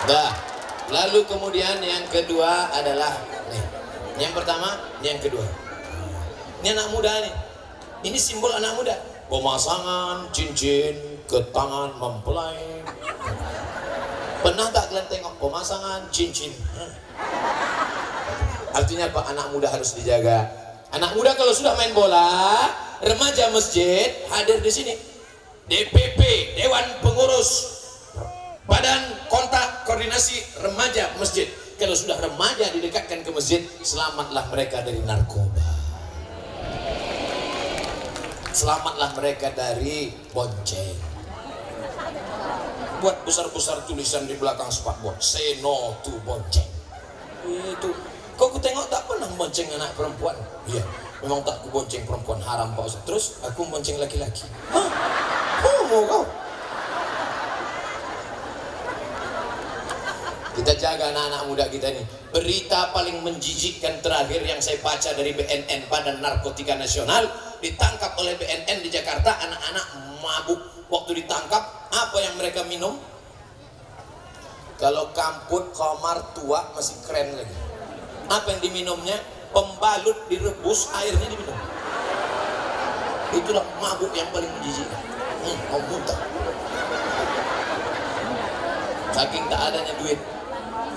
Dah. Lalu kemudian yang kedua adalah nih. Yang pertama, yang kedua. Ini anak muda nih. Ini simbol anak muda. Pemasangan cincin ke tangan mempelai. Pernah tak kalian tengok pemasangan cincin? Artinya apa? Anak muda harus dijaga. Anak muda kalau sudah main bola, remaja masjid hadir di sini. DPP, Dewan Pengurus, Badan Kontak Koordinasi Remaja Masjid. Kalau sudah remaja didekatkan ke masjid, selamatlah mereka dari narkoba. Selamatlah mereka dari bonceng. Buat besar-besar tulisan di belakang spakbor, say no to bonceng. Itu. Kok aku tengok tak pernah bonceng anak perempuan? Iya, memang tak aku bonceng perempuan, haram Pak Ustaz. Terus aku bonceng laki-laki. Hah? Homo kau? Kita jaga anak-anak muda kita ini. Berita paling menjijikkan terakhir yang saya baca dari BNN, Badan Narkotika Nasional, ditangkap oleh BNN di Jakarta anak-anak mabuk. Waktu ditangkap, apa yang mereka minum? Kalau kamput, komar, tua masih keren lagi. Apa yang diminumnya? Pembalut direbus, airnya diminum. Itulah mabuk yang paling menjijikkan. Mau muntah. Saking tak adanya duit.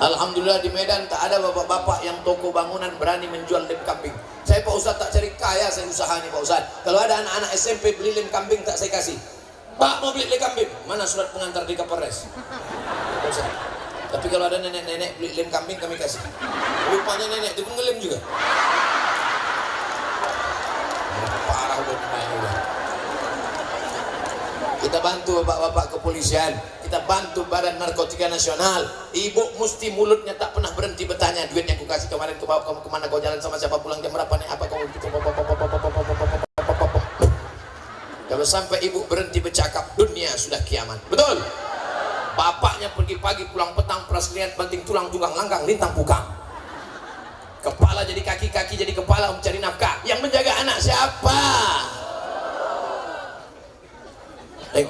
Alhamdulillah di Medan tak ada bapak-bapak yang toko bangunan berani menjual lem kambing. Saya Pak Ustadz tak cari kaya, saya usaha nih Pak Ustadz. Kalau ada anak-anak SMP beli lem kambing tak saya kasih. Pak mau beli lem kambing? Mana surat pengantar di Kapolres? Pak Ustadz. Tapi kalau ada nenek-nenek beli lem kambing kami kasih. Rupanya nenek itu pun ngelem juga. Parah udah main udah. Kita bantu bapak-bapak kepolisian, kita bantu Badan Narkotika Nasional. Ibu mesti mulutnya tak pernah berhenti bertanya, duit yang ku kasih kemarin ke bawah kamu kemana, kau jalan sama siapa, pulang jam berapa, nih apa kamu. Kalau sampai ibu berhenti bercakap, dunia sudah kiamat. Betul? Bapaknya pergi pagi pulang petang, praslian banting tulang tunggang langgang lintang pukang. Kepala jadi kaki, kaki jadi kepala mencari nafkah. Yang menjaga anak siapa? Tengok,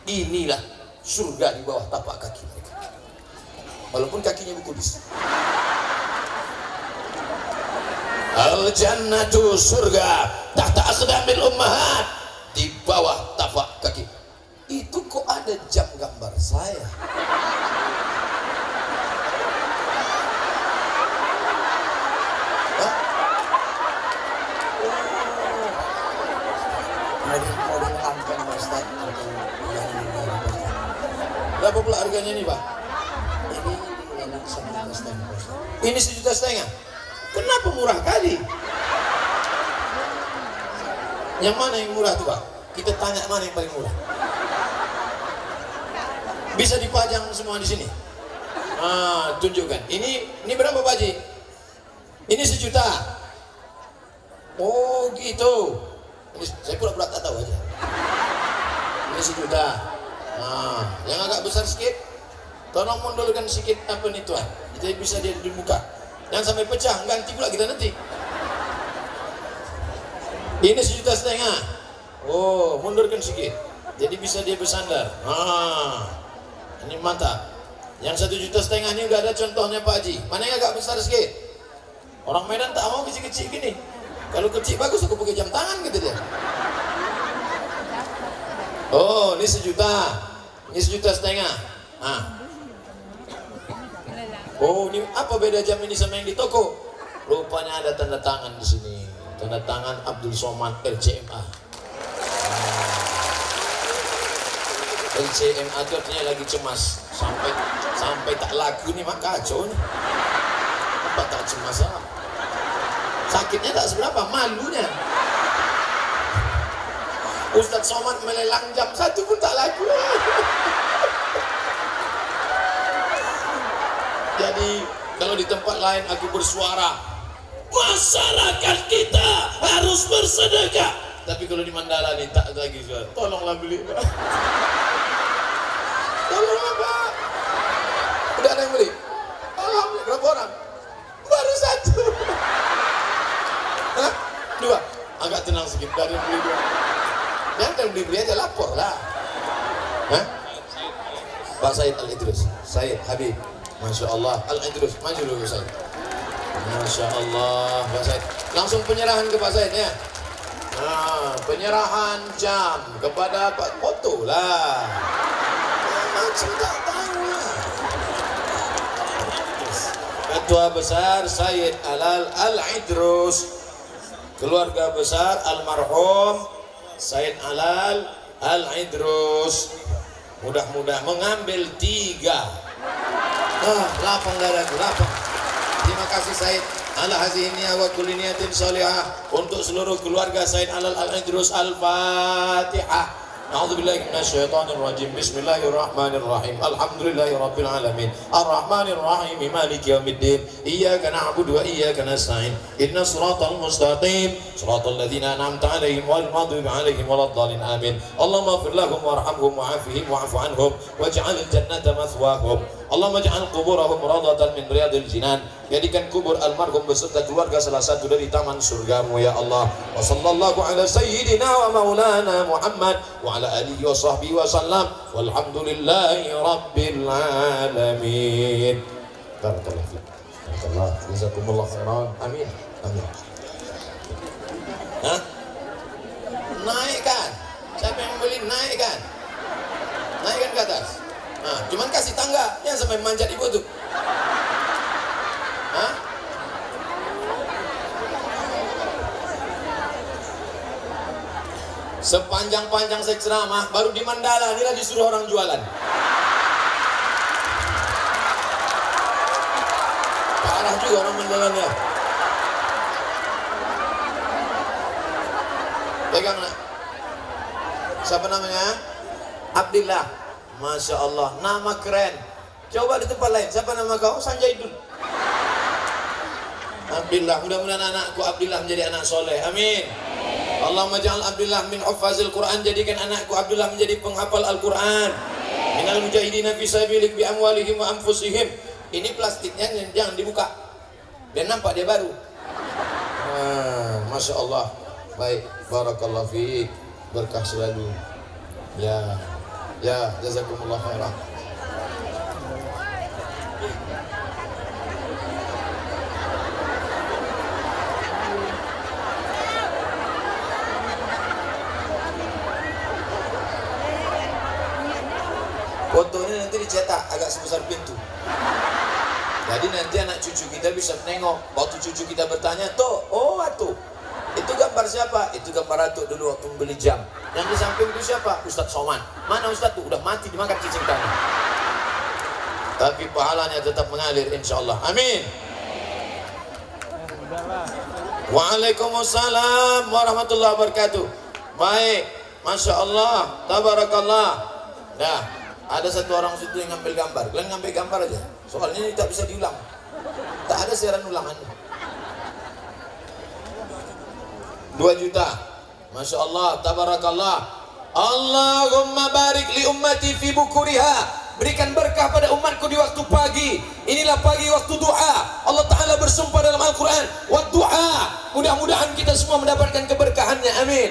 inilah surga di bawah tapak kaki mereka. Walaupun kakinya berkudis. Al-jannatu surga tahta aqdamil ummahat, di bawah tapak kaki. Itu kok ada jam gambar saya? Berapa pula harganya nih Pak? Ini 1,5 juta. Kenapa murah kali? Yang mana yang murah tuh Pak? Kita tanya mana yang paling murah. Bisa dipajang semua di sini. Tunjukkan. Ini berapa Pak Haji? Ini 1 juta. Oh gitu. Ini, saya pura-pura tak tahu aja. Ini 1 juta. Yang agak besar sedikit, tolong mundurkan sedikit apa nih Tuhan. Jadi bisa dia di muka. Jangan sampai pecah, ganti pula kita nanti. Ini 1,5 juta. Oh, mundurkan sedikit. Jadi bisa dia bersandar. Ini mantap. Yang 1,5 juta ini udah ada contohnya Pak Haji. Mana yang agak besar sedikit? Orang Medan tak mau kecil-kecil gini. Kalau kecil bagus aku pakai jam tangan gitu dia. Oh, ini 1 juta. Ini 1,5 juta. Oh, ini apa beda jam ini sama yang di toko? Rupanya ada tanda tangan di sini. Tanda tangan Abdul Somad LCMA. LCMA itu artinya lagi cemas. Sampai tak laku nih, mak kacau nih. Apa tak cemas lah? Sakitnya tak seberapa, malunya. Ustadz Somad melelang jam 1 pun tak laku. Jadi kalau di tempat lain aku bersuara, masyarakat kita harus bersedekah. Tapi kalau di Mandala nih tak lagi suara. Tolonglah beli, Pak. Tolonglah, Pak. Udah ada yang beli? Alhamdulillah. Berapa orang? Baru 1. Hah? 2. Agak tenang sedikit. Dari yang beli 2. Jangan beli aja, lapor lah. Hah? Pak Said Al-Idrus, Said Habib, Masya Allah, Al-Idrus, maju dulu Said. Masya Allah, Pak Said. Langsung penyerahan ke Pak Said ya. Nah, penyerahan jam kepada Pak Foto lah. Macam tak tahu lah. Ketua besar Said Al-Idrus, keluarga besar almarhum Said Al-Idrus, mudah-mudahan mengambil 3. Lapang dadaku, lapang. Terima kasih Said ala haziniyah wa kulli niyatin salihah untuk seluruh keluarga Said Al-Idrus. Al-Fatihah. A'udzubillahi minasyaitonir rajim. Bismillahirrahmanirrahim. Alhamdulillahirabbil alamin. Arrahmanir rahim. Maliki yaumiddin. Iyyaka na'budu wa iyyaka nasta'in. Ihdinas siratal mustaqim. Siratal ladzina an'amta 'alaihim ghairil maghdubi 'alaihim waladdallin. Amin. Allahumma ighfir lahum warhamhum wa'afihim wa'fu 'anhum waj'alil jannata mathwahum. Allahumma ij'al quburahum rawdatan min riyadil jinan. Jadikan kubur almarhum beserta keluarga salah satu dari taman surgamu ya Allah. Wa sallallahu ala sayyidina wa maulana Muhammad wa ala alihi wa sahbihi wa sallam. Walhamdulillahi rabbil alamin. Barakallahu fiik. Barakallahu. Jazakumullah khairan. Amin. Amin. Hah? Naikkan. Siapa yang beli naikkan? Naikkan ke atas. Nah, cuman kasih tangga, yang sampai manjat ibu tuh. Hah? Sepanjang-panjang saya ceramah, baru di Mandala inilah disuruh orang jualan. Parah juga orang Mandalanya. Pegang nak. Siapa namanya? Abdillah. Masya Allah, nama keren. Coba di tempat lain, siapa nama kau? Sanjaidun. Abdillah, mudah-mudahan anakku Abdillah menjadi anak soleh. Amin. Allahumma ja'al Abdillah min huffazil Quran. Jadikan anakku Abdillah menjadi penghafal Al-Quran. Minal mujahidina fi sabilik bi amwalihim wa anfusihim. Ini plastiknya jangan dibuka, biar nampak dia baru. Masya Allah. Baik, barakallahu fiik. Berkah selalu. Ya, jazakumullah khairan. Fotonya nanti dicetak agak sebesar pintu. Jadi nanti anak cucu kita bisa menengok. Waktu cucu kita bertanya, "Toh, oh atuh, itu gambar siapa?" Itu gambar Atuk dulu waktu membeli jam. Yang di samping itu siapa? Ustadz Somad. Mana Ustadz tuh? Udah mati dimakan cicing tanah. Tapi pahalanya tetap mengalir insyaallah. Amin. Waalaikumsalam warahmatullahi wabarakatuh. Baik, Masya Allah, tabarakallah. Nah, ada satu orang situ yang ngambil gambar. Kalian ngambil gambar aja. Soalnya ini tak bisa diulang. Tak ada siaran ulangan. 2 juta. Masya Allah, tabarakallah. Allahumma barik li ummati fi bukuriha. Berikan berkah pada umatku di waktu pagi. Inilah pagi waktu doa. Allah Ta'ala bersumpah dalam Al-Quran, wa doa. Mudah-mudahan kita semua mendapatkan keberkahannya. Amin.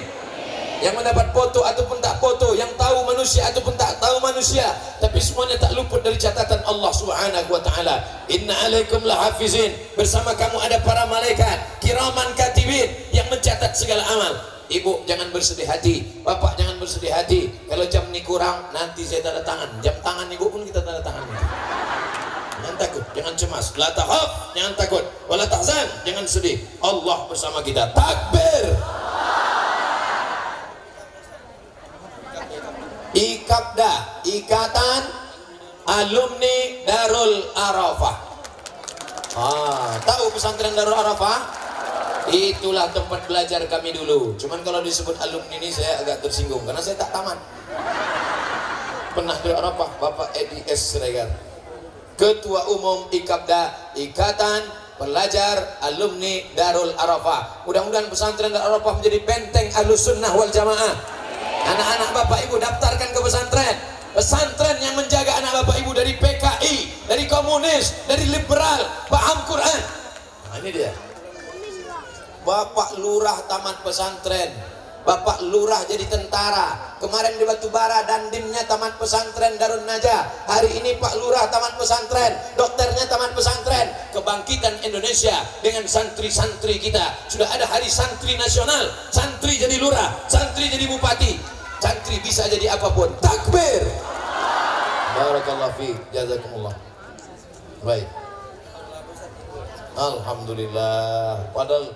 Yang mendapat foto ataupun tak foto, yang tahu manusia ataupun tak tahu manusia, tapi semuanya tak luput dari catatan Allah Subhanahu wa Ta'ala. Inna alaikum lahafizin. Bersama kamu ada para malaikat kiraman katibin yang mencatat segala amal. Ibu jangan bersedih hati, bapak jangan bersedih hati. Kalau jam ini kurang, nanti saya tanda tangan. Jam tangan ibu pun kita tanda tangan. Jangan takut. jangan cemas. La takhaf, jangan takut. Wala tahzan, jangan sedih. Allah bersama kita. Takbir. Ikabda, Ikatan Alumni Darul Arafah. Tahu pesantren Darul Arafah? Itulah tempat belajar kami dulu. Cuman kalau disebut alumni ini saya agak tersinggung karena saya tak tamat. Pernah Darul Arafah, Bapak Edi S. Siregar, Ketua Umum Ikabda, Ikatan Pelajar Alumni Darul Arafah. Mudah-mudahan pesantren Darul Arafah menjadi benteng Ahlus Sunnah wal Jamaah. Anak-anak Bapak Ibu daftarkan ke pesantren. Pesantren yang menjaga anak Bapak Ibu dari PKI, dari komunis, dari liberal, paham Quran. Nah, ini dia. Bapak Lurah tamat pesantren, Bapak Lurah jadi tentara. Kemarin di Batubara dandimnya tamat pesantren Darun Najah. Hari ini Pak Lurah tamat pesantren, dokternya tamat pesantren. Kebangkitan Indonesia dengan santri-santri kita. Sudah ada hari santri nasional. Santri jadi lurah, santri jadi bupati, santri bisa jadi apapun. Takbir. Barakallahu fiik, jazakumullah. Baik. Alhamdulillah. Padahal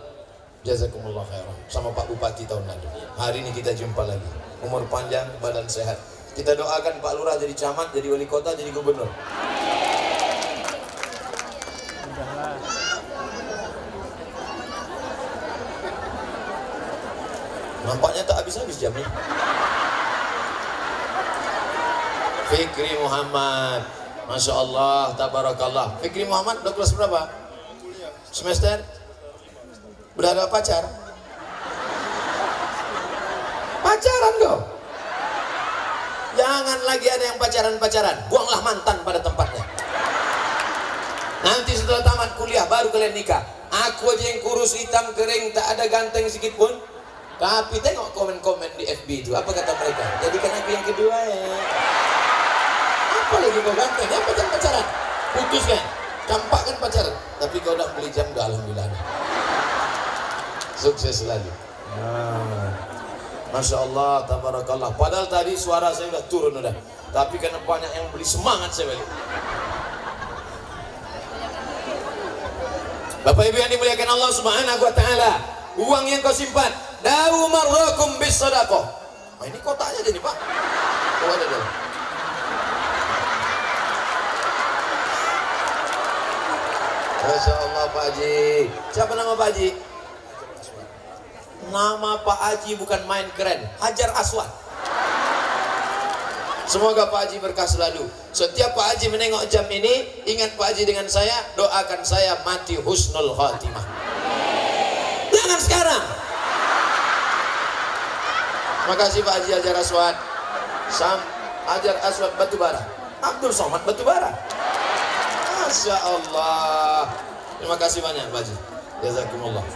jazakumullah khairan sama Pak Bupati tahun lalu. Hari ini kita jumpa lagi. Umur panjang, badan sehat. Kita doakan Pak Lurah jadi camat, jadi wali kota, jadi gubernur. Nampaknya tak habis-habis jamnya. Fikri Muhammad, Masya Allah, tabarakallah. Fikri Muhammad udah kelas berapa? Semester? Udah ada pacar? Pacaran kau? Jangan lagi ada yang pacaran-pacaran. Buanglah mantan pada tempatnya. Nanti setelah tamat kuliah baru kalian nikah. Aku aja yang kurus, hitam, kering, tak ada ganteng sedikit pun. Tapi tengok komen-komen di FB itu, apa kata mereka? Jadikan aku yang kedua ya. Apa lagi kau ganteng? Ya pacaran-pacaran. Putus kan? Campakkan pacaran. Tapi kau udah beli jam, udah alhamdulillah. Sukses selalu. Masya Allah, tabarakallah. Padahal tadi suara saya udah turun udah. Tapi karena banyak yang beli, semangat saya balik. Bapak Ibu yang dimuliakan Allah Subhanahu wa taala, uang yang kau simpan, dawu marrakum bis sadaqah. Nah, ini kotaknya jadi, Pak. Oh, ada. Masya Allah Pak Haji. Siapa nama Pak Haji? Nama Pak Haji bukan main keren, Hajar Aswad. Semoga Pak Haji berkah selalu. Setiap Pak Haji menengok jam ini, ingat Pak Haji dengan saya, doakan saya mati husnul khatimah. Jangan sekarang. Makasih Pak Haji Hajar Aswad. Hajar Aswad Batubara, Abdul Somad Batubara. Masya Allah. Terima kasih banyak Pak Haji. Jazakumullah.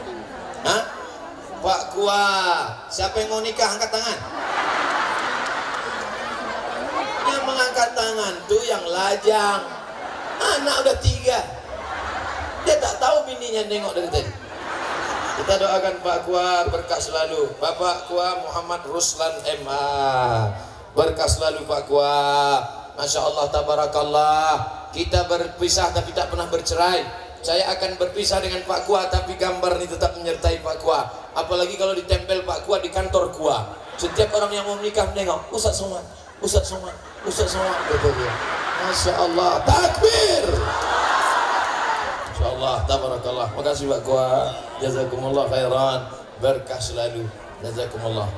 Hah? Pak Kua, siapa yang mau nikah angkat tangan? Yang mengangkat tangan tuh yang lajang. Anak udah 3. Dia tak tahu bininya nengok dari tadi. Kita doakan Pak Kua berkah selalu. Bapak Kua Muhammad Ruslan MA, berkah selalu Pak Kua. Masya Allah, tabarakallah. Kita berpisah tapi tak pernah bercerai. Saya akan berpisah dengan Pak Kua, tapi gambar ini tetap menyertai Pak Kua. Apalagi kalau ditempel Pak Kua di kantor Kua. Setiap orang yang mau menikah menengok, Ustaz Somad, Ustaz Somad, Ustaz Somad. Betul ya. Masya Allah, takbir. Masya Allah, tabarakallah. Makasih Pak Kua. Jazakumullah khairan. Berkah selalu. Jazakumullah.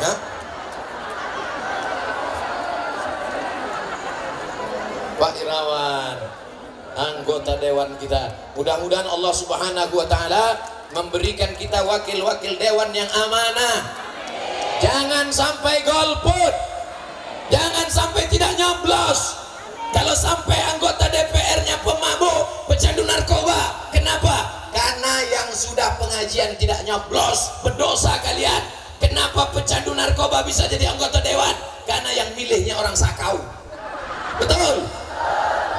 Ya? Pak Irawan, anggota dewan kita, mudah-mudahan Allah Subhanahu wa taala memberikan kita wakil-wakil dewan yang amanah. Jangan sampai golput, jangan sampai tidak nyoblos. Kalau sampai anggota DPR-nya pemabuk, pecandu narkoba, kenapa? Karena yang sudah pengajian tidak nyoblos, berdosa kalian. Kenapa pecandu narkoba bisa jadi anggota dewan? Karena yang milihnya orang sakau. Betul?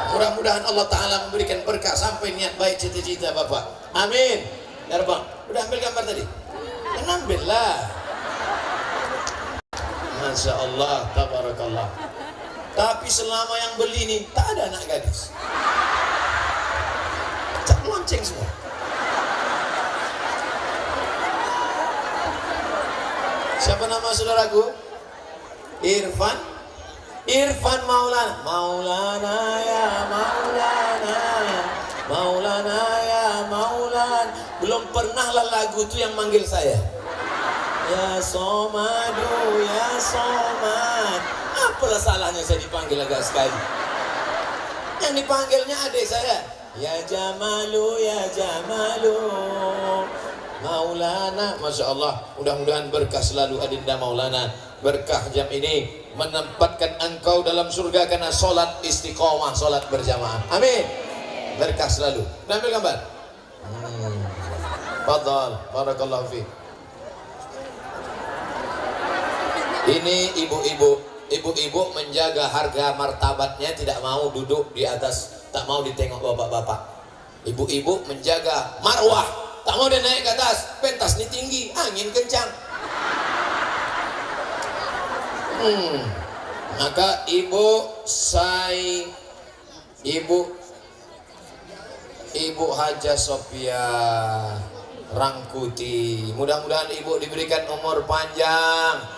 Mudah-mudahan Allah Ta'ala memberikan berkah sampai niat baik cita-cita Bapak. Amin. Ya Bang, udah ambil gambar tadi? Kan ambil lah. Masya Allah, tabarakallah. Tapi selama yang beli ini tak ada anak gadis. Cak lonceng semua. Siapa nama saudaraku? Irfan. Irfan Maulana. Maulana ya Maulana. Maulana ya Maulana. Belum pernah lah lagu itu yang manggil saya. Ya Somadu, ya Somad. Apalah salahnya saya dipanggil agak sekali. Yang dipanggilnya adik saya. Ya Jamalu, ya Jamalu. Maulana, Masya Allah. Mudah-mudahan berkah selalu Adinda Maulana. Berkah jam ini menempatkan engkau dalam surga karena sholat istiqomah, sholat berjamaah. Amin. Berkah selalu. Ambil gambar. Fadhal, barakallahu fiik. Ini ibu-ibu menjaga harga martabatnya, tidak mau duduk di atas, tak mau ditengok bapak-bapak. Ibu-ibu menjaga marwah, tak mau dia naik ke atas, pentas ini tinggi, angin kencang. Maka ibu Haja Sophia Rangkuti, mudah-mudahan ibu diberikan umur panjang.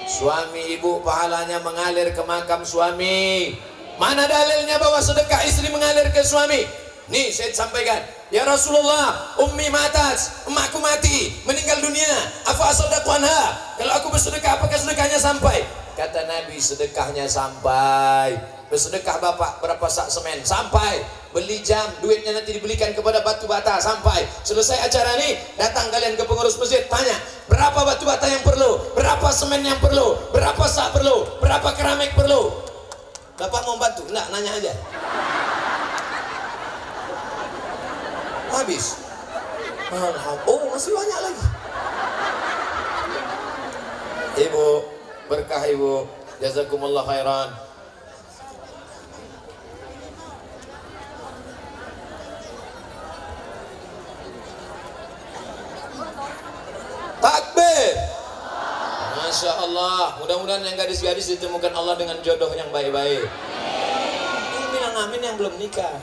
Suami ibu pahalanya mengalir ke makam suami. Mana dalilnya bahwa sedekah istri mengalir ke suami? Nih saya sampaikan. Ya Rasulullah, ummi matat, emakku mati, meninggal dunia. Afa asadaqu anha? Kalau aku bersedekah, apakah sedekahnya sampai? Kata Nabi, sedekahnya sampai. Bersedekah bapak berapa sak semen? Sampai. Beli jam, duitnya nanti dibelikan kepada batu bata. Sampai. Selesai acara ini, datang kalian ke pengurus masjid, tanya berapa batu bata yang perlu, berapa semen yang perlu, berapa sak perlu, berapa keramik perlu. Bapak mau bantu? Enggak, nanya aja. Habis. Oh, masih banyak lagi. Ibu, berkah ibu. Jazakumullah khairan. Takbir. Masya Allah. Mudah-mudahan yang gadis-gadis ditemukan Allah dengan jodoh yang baik-baik. Ini bilang amin yang belum nikah.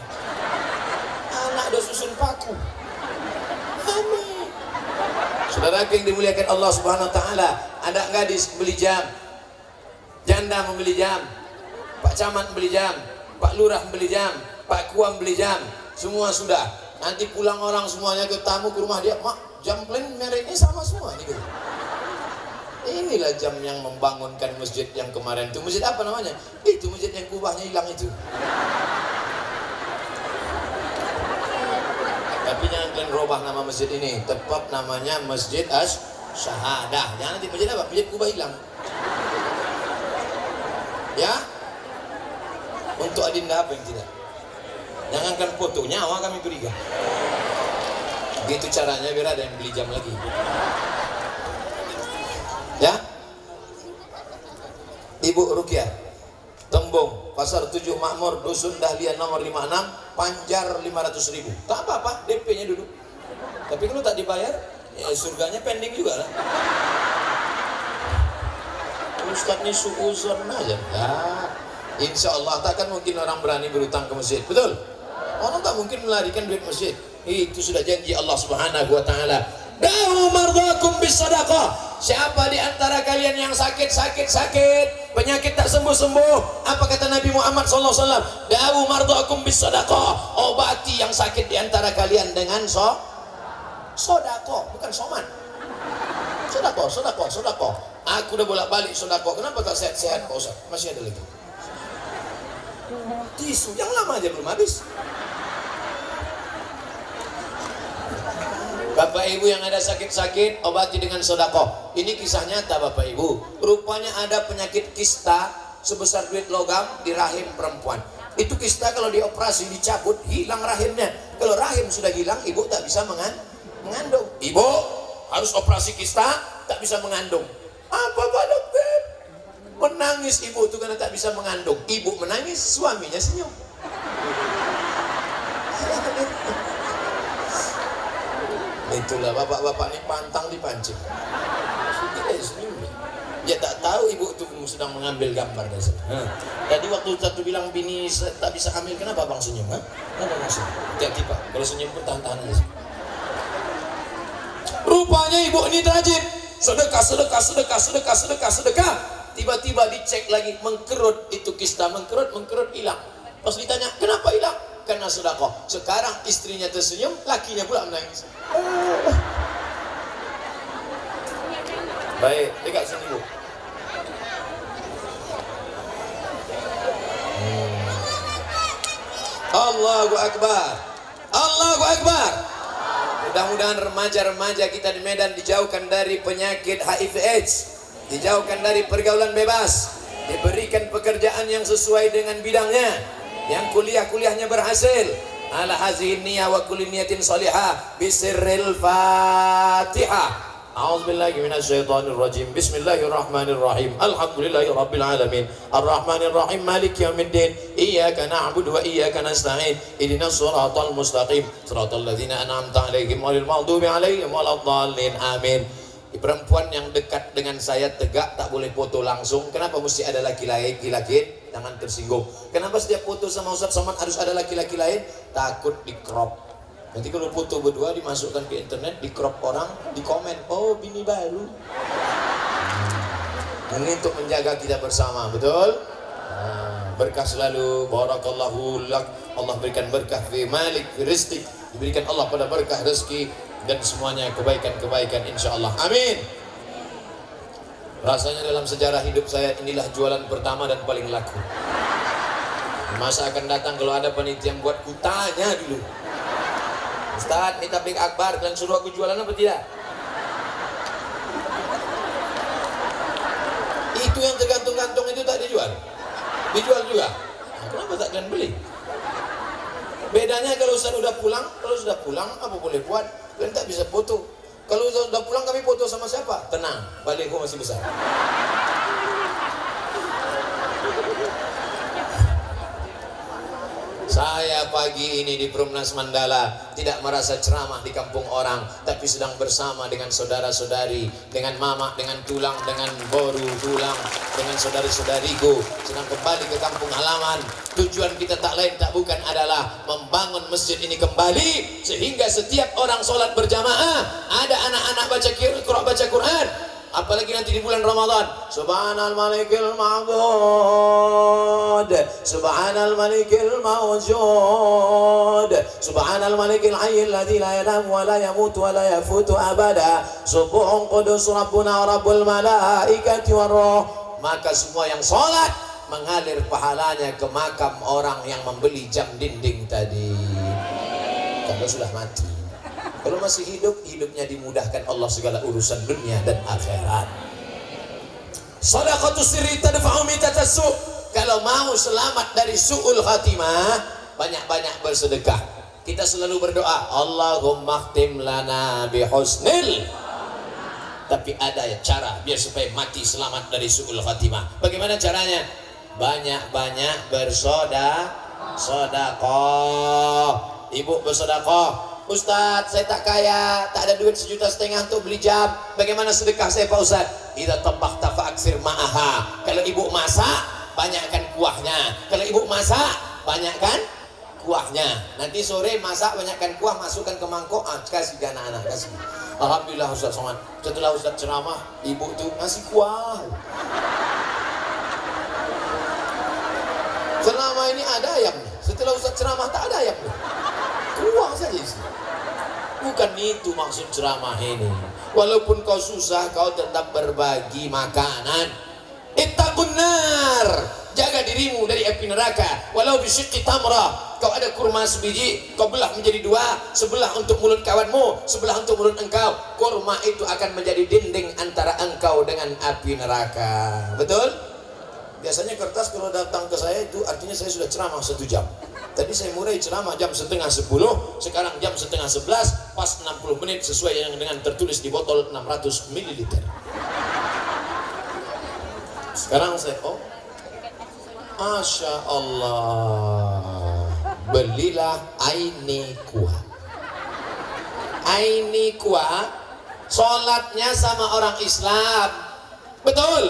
Anak udah susun paku. Amin. Saudara yang dimuliakan Allah Subhanahu Wa Taala, ada gadis beli jam, janda membeli jam, Pak Camat beli jam, Pak Lurah beli jam, Pak Kuam beli jam, semua sudah. Nanti pulang orang semuanya ke tamu ke rumah dia, mak. Jam kalian mereknya sama semua gitu. Inilah jam yang membangunkan masjid yang kemarin itu. Masjid apa namanya? Itu masjid yang kubahnya hilang itu. Tapi jangan kalian robah nama masjid ini. Tepat namanya Masjid As-Syahadah. Jangan nanti masjid apa? Masjid kubah hilang. Ya? Untuk Adinda apa yang tidak? Jangankan foto, nyawa kami berikan. Gitu caranya biar ada yang beli jam lagi. Ya. Ibu Rukyah, Tembung, Pasar 7 Makmur, Dusun Dahlia nomor 56, Panjar 500.000. Tak apa-apa, DP-nya duduk. Tapi kalau tak dibayar, ya surganya pending juga lah. Ustaz ini suuzon aja. Nah, insya Allah takkan mungkin orang berani berutang ke masjid. Betul? Orang tak mungkin melarikan duit masjid. Itu sudah janji Allah Subhanahu Wa Taala. Da'u mardhakum bisadaqah. Siapa di antara kalian yang sakit, penyakit tak sembuh-sembuh, apa kata Nabi Muhammad SAW? Da'u mardhakum bisadaqah. Obati yang sakit di antara kalian dengan sodako, bukan soman. Sodako. Aku udah bolak-balik sodako. Kenapa tak sehat-sehat Pak Ustaz? Masih ada lagi. Tisu yang lama aja belum habis. Bapak ibu yang ada sakit-sakit, obati dengan sodako. Ini kisah nyata Bapak ibu. Rupanya ada penyakit kista sebesar duit logam di rahim perempuan. Itu kista kalau dioperasi, dicabut, hilang rahimnya. Kalau rahim sudah hilang, ibu tak bisa mengandung. Ibu harus operasi kista, tak bisa mengandung. Apa Pak Dokter? Menangis ibu itu karena tak bisa mengandung. Ibu menangis, suaminya senyum. Itulah bapak-bapak ini pantang dipancing. Tidak senyum. Dia tak tahu ibu itu sedang mengambil gambar dari sana. Tadi waktu satu bilang bini tak bisa hamil, kenapa abang senyum? Kenapa abang senyum? Tiba-tiba kalau senyum pun tahan-tahan aja. Rupanya ibu ini rajin sedekah. Tiba-tiba dicek lagi, mengkerut itu kista, mengkerut hilang. Pas ditanya kenapa hilang? Karena sedekah. Sekarang istrinya tersenyum, lakinya pula menangis. Baik, dekat sini Bu. Allahu Akbar. Allahu Akbar. Mudah-mudahan remaja-remaja kita di Medan dijauhkan dari penyakit HIV/AIDS, dijauhkan dari pergaulan bebas, diberikan pekerjaan yang sesuai dengan bidangnya, yang kuliahnya berhasil. Ala hazihi niyyah wa kulli niyatin salihah bisirril Fatihah. A'udzubillahi minasyaitonir rajim. Bismillahirrahmanirrahim. Alhamdulillahirabbil alamin. Arrahmanir rahim. Maliki yaumiddin. Iyyaka na'budu wa iyyaka nasta'in. Ihdinas shiratal mustaqim. Shiratal ladzina an'amta 'alaihim ghairil maghdubi 'alaihim waladdallin. Amin. Perempuan yang dekat dengan saya tegak tak boleh foto langsung. Kenapa mesti ada laki-laki? Jangan tersinggung. Kenapa setiap foto sama Ustaz Somad harus ada laki-laki lain? Takut di crop. Nanti kalau foto berdua dimasukkan ke internet, di crop orang, di komen, oh bini baru. Ini untuk menjaga kita bersama, betul? Berkah selalu, barakallahu lak. Allah berikan berkah fi malik, fi rizqi. Diberikan Allah pada berkah rezeki dan semuanya kebaikan-kebaikan insyaallah. Amin. Rasanya dalam sejarah hidup saya inilah jualan pertama dan paling laku. Di masa akan datang kalau ada panitia yang buat kutanya dulu. Ustaz, ini tabligh akbar, kalian suruh aku jualan apa tidak? Itu yang tergantung-gantung itu tak dijual? Dijual juga? Nah, kenapa tak kalian beli? Bedanya kalau Ustaz sudah pulang, apa boleh buat? Kalian tak bisa foto. Kalau Ustaz sudah pulang, kami foto sama siapa? Tenang, balikku masih besar. Saya pagi ini di Perumnas Mandala tidak merasa ceramah di kampung orang, tapi sedang bersama dengan saudara-saudari, dengan mama, dengan tulang, dengan boru tulang, dengan saudari-saudariku, sedang kembali ke kampung halaman. Tujuan kita tak lain tak bukan adalah membangun masjid ini kembali sehingga setiap orang sholat berjamaah ada anak-anak baca Quran. Apalagi nanti di bulan Ramadan. Subhanal malikil ma'bud, subhanal malikil mawjud, subhanal malikil hayyil ladzi la yanam wa la yamut wa la yafutu abada, subuhun qudus rabbuna rabbul malaikati war ruh. Maka semua yang sholat mengalir pahalanya ke makam orang yang membeli jam dinding tadi. Kalau sudah mati. Kalau masih hidup, hidupnya dimudahkan Allah segala urusan dunia dan akhirat. Shadaqatus sirri tadfa'u mitatassu. Kalau mau selamat dari su'ul khatimah, banyak-banyak bersedekah. Kita selalu berdoa, Allahumma khtim lana bihusnil. Tapi ada ya cara biar supaya mati selamat dari su'ul khatimah. Bagaimana caranya? Banyak-banyak bersedekah. Ibu bersedekah. Ustaz, saya tak kaya, tak ada duit 1,5 juta untuk beli jam. Bagaimana sedekah saya Pak Ustaz? Idza tabakhta fa'aksir ma'aha. Kalau ibu masak, banyakkan kuahnya. Kalau ibu masak, banyakkan kuahnya. Nanti sore masak, banyakkan kuah, masukkan ke mangkok, kasih ke anak-anak, kasih. Alhamdulillah Ustaz Somad. Setelah Ustaz ceramah, ibu itu ngasih kuah. Selama ini ada ayamnya. Setelah Ustaz ceramah tak ada ayamnya. Kuah saja sih. Bukan itu maksud ceramah ini. Walaupun kau susah, kau tetap berbagi makanan. Ittaqun nar. Jaga dirimu dari api neraka. Walau bisyiqqi tamrah. Kau ada kurma sebiji, kau belah menjadi 2, sebelah untuk mulut kawanmu, sebelah untuk mulut engkau. Kurma itu akan menjadi dinding antara engkau dengan api neraka. Betul? Biasanya kertas kalau datang ke saya itu artinya saya sudah ceramah 1 jam. Tadi saya mulai ceramah jam 9:30, sekarang jam 10:30, pas 60 menit sesuai yang dengan tertulis di botol 600 ml. Sekarang saya, Masya Allah, belilah Aini Kuah. Aini Kuah, sholatnya sama orang Islam, Betul.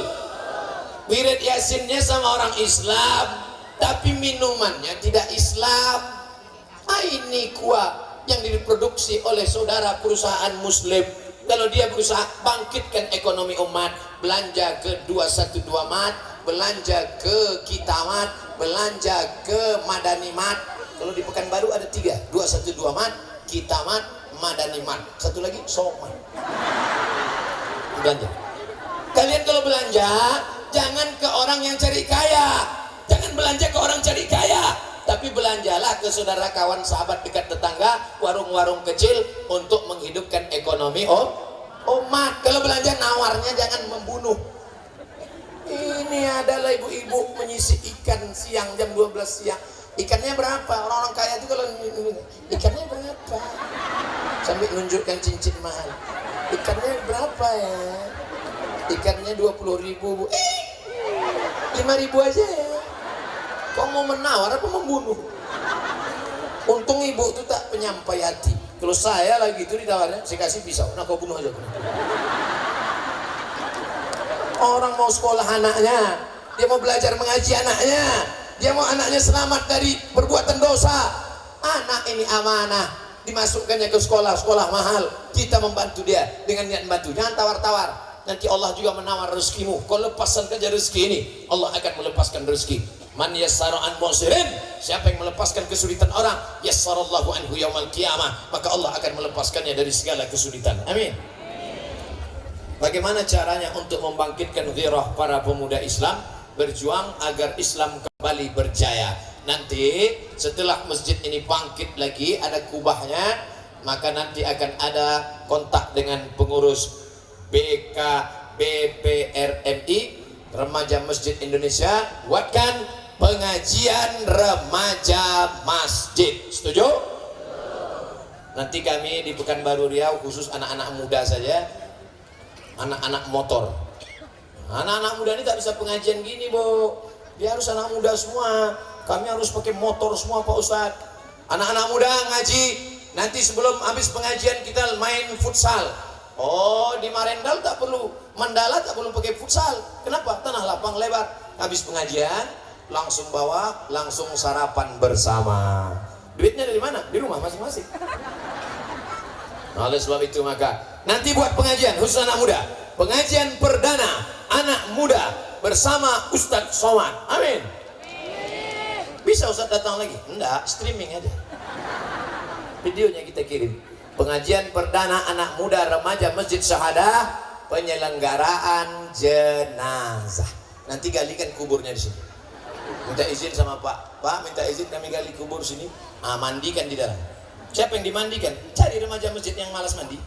Wirid Yasinnya sama orang Islam, tapi minumannya tidak Islam. Ini kuah yang diproduksi oleh saudara perusahaan Muslim. Kalau dia berusaha bangkitkan ekonomi umat, belanja ke 212 Mat, belanja ke Kitamat, belanja ke Madani Mat. Kalau di Pekanbaru ada 3, 212 Mat, Kitamat, Madani Mat. Satu lagi Somat. Belanja. Kalian kalau belanja jangan ke orang yang cari kaya, jangan belanja ke orang cari kaya, tapi belanjalah ke saudara, kawan, sahabat, dekat tetangga, warung-warung kecil untuk menghidupkan ekonomi umat. Kalau belanja nawarnya jangan membunuh. Ini adalah ibu-ibu menyisik ikan siang jam 12 siang. Ikannya berapa? Orang-orang kaya itu kalau ikannya berapa? Sambil menunjukkan cincin mahal. Ikannya berapa ya? Ikannya 20.000 Bu. 5.000 aja ya. Kau mau menawar apa membunuh? Untung ibu itu tak penyampai hati. Kalau saya lagi itu ditawarnya, saya kasih pisau. Nah kau bunuh aja. Orang mau sekolah anaknya, dia mau belajar mengaji anaknya, dia mau anaknya selamat dari perbuatan dosa. Anak ini amanah, dimasukkannya ke sekolah mahal. Kita membantu dia dengan niat membantu. Jangan tawar-tawar. Nanti Allah juga menawar rezekimu. Kau lepaskan saja rezeki ini, Allah akan melepaskan rezeki. Man yassara an musirin, siapa yang melepaskan kesulitan orang, yassarallahu anhu yaumal qiyamah, maka Allah akan melepaskannya dari segala kesulitan. Amin. Bagaimana caranya untuk membangkitkan ghirah para pemuda Islam, berjuang agar Islam kembali berjaya? Nanti setelah masjid ini bangkit lagi, ada kubahnya, maka nanti akan ada kontak dengan pengurus BKBPRMI, Remaja Masjid Indonesia, buatkan pengajian remaja masjid. Setuju? Nanti kami di Pekanbaru Riau khusus anak-anak muda saja, anak-anak motor. Anak-anak muda ini tak bisa pengajian gini Bu, dia harus anak muda semua. Kami harus pakai motor semua Pak Ustadz. Anak-anak muda ngaji, nanti sebelum habis pengajian kita main futsal. Oh, di Marendal tak perlu, Mandala tak perlu pakai futsal. Kenapa? Tanah lapang lebar. Habis pengajian langsung bawa, langsung sarapan bersama. Duitnya dari mana? Di rumah masing-masing. Nah, oleh sebab itu maka nanti buat pengajian khusus anak muda, pengajian perdana anak muda bersama Ustadz Somad. Amin. Bisa Ustadz datang lagi? Enggak, streaming aja. Videonya kita kirim. Pengajian perdana anak muda remaja Masjid Syahadah, penyelenggaraan jenazah. Nanti galikan kuburnya di sini. Minta izin sama Pak, minta izin kami gali kubur sini. Mandikan di dalam. Siapa yang dimandikan? Cari remaja masjid yang malas mandi.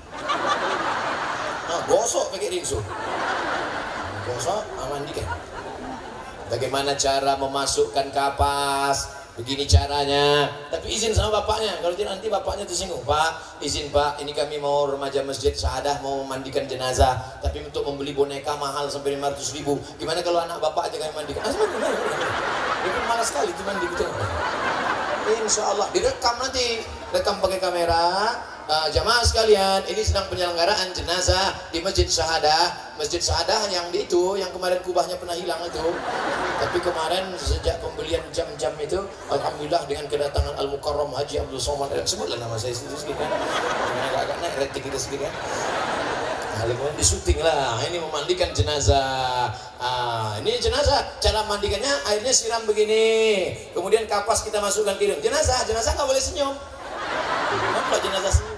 Gosok pakai rinso. Gosok, mandikan. Bagaimana cara memasukkan kapas? Begini caranya, tapi izin sama bapaknya. Kalau tidak nanti bapaknya tersinggung. Pak, izin Pak, ini kami mau remaja Masjid Syahadah mau memandikan jenazah, tapi untuk membeli boneka mahal sampai 500.000. Gimana kalau anak bapak aja kami mandikan? Itu malas sekali itu mandi gitu. Insya Allah direkam nanti, rekam pakai kamera. Jamaah sekalian, ini sedang penyelenggaraan jenazah di Masjid Syahadah. Masjid Syahadah yang di itu, yang kemarin kubahnya pernah hilang itu. Tapi kemarin sejak pembelian jam-jam itu, alhamdulillah dengan kedatangan Al-Mukarram Haji Abdul Somad, sebutlah nama saya sedikit kan. Agak-agak naik rating kita sedikit kan. Kemudian disuting lah, ini memandikan jenazah. Ini jenazah, cara mandikannya airnya siram begini. Kemudian kapas kita masukkan kirim. Jenazah nggak boleh senyum. Kenapa jenazah senyum?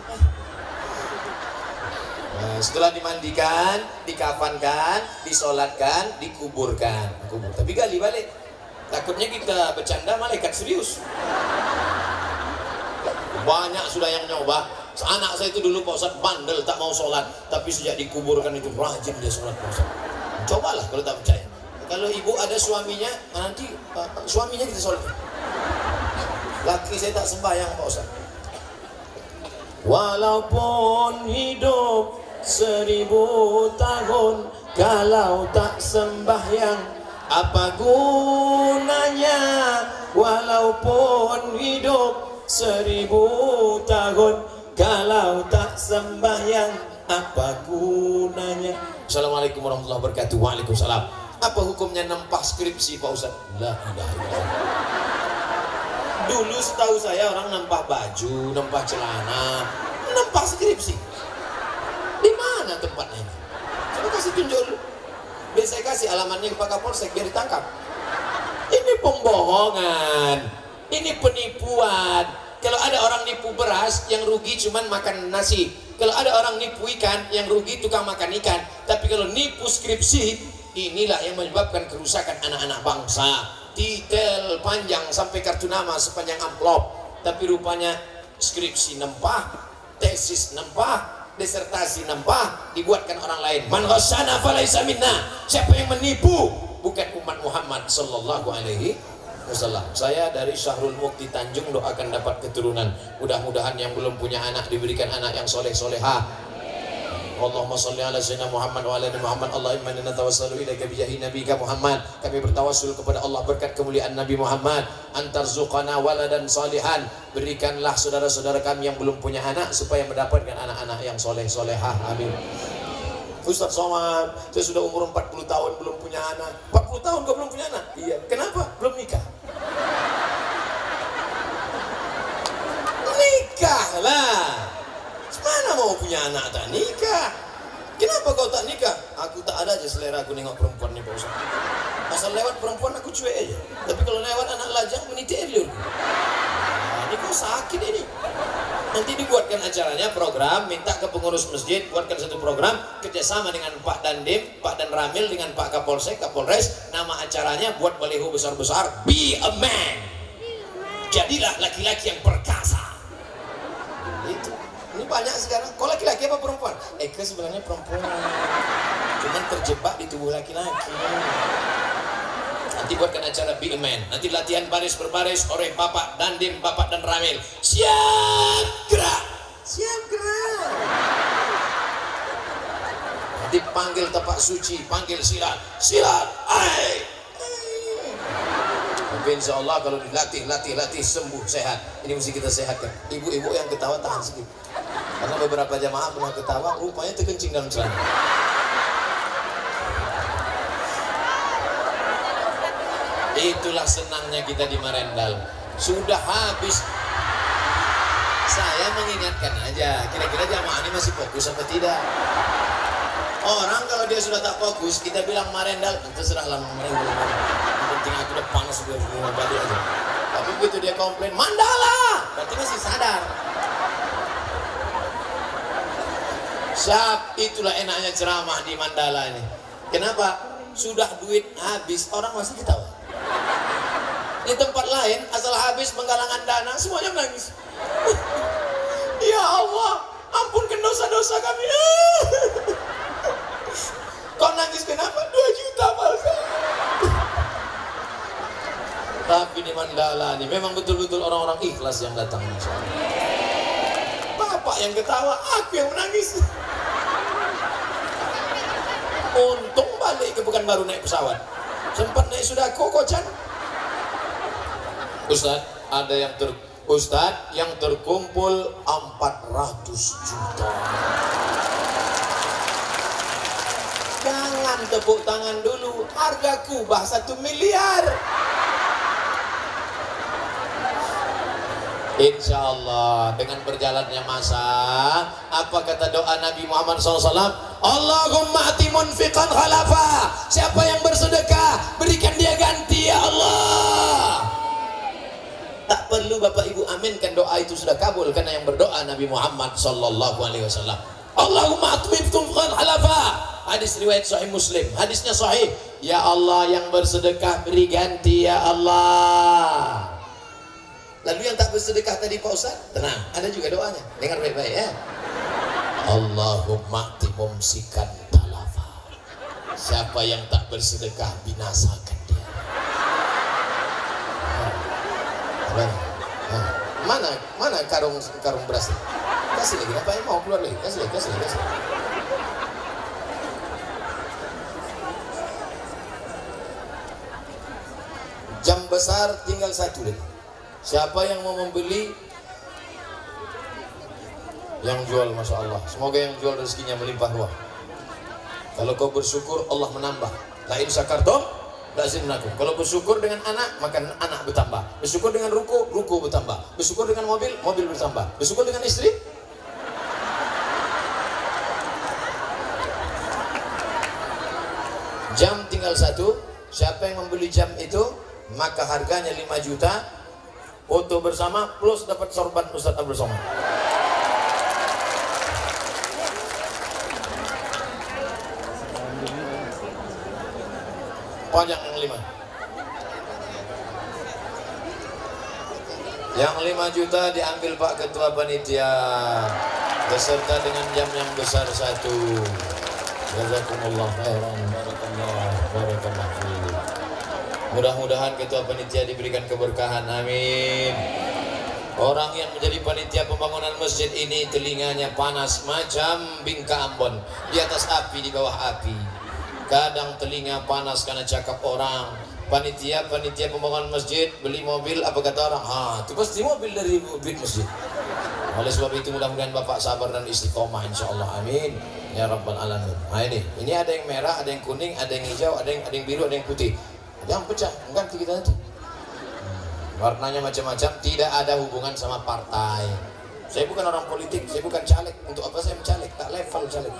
Setelah dimandikan, dikafankan, disolatkan, dikuburkan. Tapi gali balik. Takutnya kita bercanda malaikat serius. Banyak sudah yang nyoba. Anak saya itu dulu Pak Ustadz bandel, tak mau sholat, tapi sejak dikuburkan itu rajin dia sholat Pak Ustadz. Cobalah kalau tak percaya. Kalau ibu ada suaminya, nanti suaminya kita sholat. Laki saya tak sembahyang Pak Ustadz. Walaupun hidup 1000 tahun, kalau tak sembahyang apa gunanya? Walaupun hidup 1000 tahun, kalau tak sembahyang apa gunanya? Assalamualaikum warahmatullahi wabarakatuh. Waalaikumsalam. Apa hukumnya nempah skripsi Pak Ustaz? La ilaha illallah. Dulu setahu saya orang nempah baju, nempah celana, nempah skripsi. Di mana tempatnya ini? Coba kasih tunjuk dulu. Biar saya kasih alamatnya ke Pak Kapolsek biar ditangkap. Ini pembohongan, ini penipuan. Kalau ada orang nipu beras, yang rugi cuman makan nasi. Kalau ada orang nipu ikan, yang rugi tukang makan ikan. Tapi kalau nipu skripsi, inilah yang menyebabkan kerusakan anak-anak bangsa. Detail panjang sampai kartu nama sepanjang amplop. Tapi rupanya skripsi nempah, tesis nempah, disertasi nempah, dibuatkan orang lain. Man ghasyana falaysa minna. Siapa yang menipu bukan umat Muhammad sallallahu alaihi wasallam. Saya dari Syahrul Mukti Tanjung doakan dapat keturunan. Mudah-mudahan yang belum punya anak diberikan anak yang soleh-solehah. Allahumma sholli ala sayyidina Muhammad wa ala ali Muhammad. Allahumma inna natawassalu ilaika bi jahi nabiyika Muhammad. Kami bertawassul kepada Allah berkat kemuliaan Nabi Muhammad, antarzuqana waladan salihan. Berikanlah saudara-saudara kami yang belum punya anak supaya mendapatkan anak-anak yang soleh-solehah. Amin. Ustaz Somad, saya sudah umur 40 tahun belum punya anak. 40 tahun kau belum punya anak? Iya. Kenapa? Belum nikah. Nikahlah. Mana mau punya anak tak nikah? Kenapa kau tak nikah? Aku tak ada aja selera aku nengok perempuan nih Pak Ustaz. Asal lewat perempuan aku cuek aja. Tapi kalau lewat anak lajang menitik liur. Ini kau sakit ini. Nanti dibuatkan acaranya program, minta ke pengurus masjid buatkan satu program kerjasama dengan Pak Dandim, Pak Dan Ramil dengan Pak Kapolsek, Kapolres. Nama acaranya buat baliho besar-besar, Be a Man. Jadilah laki-laki yang perkasa. Itu. Ini banyak sekarang. Kau laki-laki apa perempuan? Eka sebenarnya perempuan. Cuman terjebak di tubuh laki-laki. Nanti buatkan acara Be a Man. Nanti latihan baris berbaris oleh Bapak Dandim, Bapak Dan Ramil. Siap gerak. Siap gerak. Nanti panggil tepak suci, panggil silat. Silat. Ai. Tapi insya Allah kalau dilatih sembuh sehat. Ini mesti kita sehatkan. Ibu-ibu yang ketawa tahan sedikit. Karena beberapa jamaah pernah ketawa, rupanya terkencing dalam celana. Itulah senangnya kita di Marendal. Sudah habis. Saya mengingatkan aja, kira-kira jamaah ini masih fokus apa tidak? Orang kalau dia sudah tak fokus, kita bilang Marendal, itu serahlah Marendal. Yang penting aku udah panas sudah balik aja. Tapi begitu dia komplain, Mandala, berarti masih sadar. Siap, itulah enaknya ceramah di Mandala ini. Kenapa? Sudah duit habis, orang masih ketawa. Di tempat lain, asal habis penggalangan dana, semuanya menangis. Ya Allah, ampunkan dosa-dosa kami. Kau nangis kenapa? 2 juta palsu. Tapi di Mandala ini memang betul-betul orang-orang ikhlas yang datang. Bapak yang ketawa, aku yang menangis. Untung balik ke Pekanbaru naik pesawat. Sempat naik sudah Kokocan. Ustaz, ada yang yang terkumpul 400 juta. Jangan tepuk tangan dulu, harga kubah 1 miliar. Insya Allah dengan berjalannya masa, apa kata doa Nabi Muhammad SAW? Allahumma ati munfiqan khalafa. Siapa yang bersedekah, berikan dia ganti ya Allah. Tak perlu Bapak Ibu aminkan, doa itu sudah kabul karena yang berdoa Nabi Muhammad SAW. Allahumma ati munfiqan khalafa. Hadis riwayat Sahih Muslim. Hadisnya sahih. Ya Allah yang bersedekah beri ganti ya Allah. Lalu yang tak bersedekah tadi Pak Ustaz, tenang, ada juga doanya. Dengar baik-baik ya. Allahumma timumsikan talafa. Siapa yang tak bersedekah binasakan dia. Mana karung beras? Kasih lagi, apa yang mau keluar lagi? Kasih lagi. Jam besar tinggal 1 lagi. Siapa yang mau membeli? Yang jual, Masya Allah. Semoga yang jual rezekinya melimpah ruah. Kalau kau bersyukur, Allah menambah. La in syakartum la azidannakum. Kalau bersyukur dengan anak, maka anak bertambah. Bersyukur dengan ruku, ruku bertambah. Bersyukur dengan mobil, mobil bertambah. Bersyukur dengan istri, jam tinggal satu. Siapa yang membeli jam itu, maka harganya 5 juta. Foto bersama plus dapat sorban Ustaz Abdul Somad. Pajak yang 5. Yang 5 juta diambil Pak Ketua Panitia beserta dengan jam yang besar 1. Jazakumullah khairan. Barakallah fiik. Mudah-mudahan Ketua Panitia diberikan keberkahan. Amin. Orang yang menjadi panitia pembangunan masjid ini telinganya panas macam bingka Ambon, di atas api, di bawah api. Kadang telinga panas karena cakap orang. Panitia pembangunan masjid beli mobil, apa kata orang? Itu pasti mobil dari duit masjid. Oleh sebab itu mudah-mudahan Bapak sabar dan istiqomah insyaallah. Amin ya rabbal alamin. Nah ini ada yang merah, ada yang kuning, ada yang hijau, ada yang biru, ada yang putih. Ada yang pecah, ganti kita nanti. Warnanya macam-macam, tidak ada hubungan sama partai. Saya bukan orang politik, saya bukan caleg. Untuk apa saya mencaleg? Tak level caleg.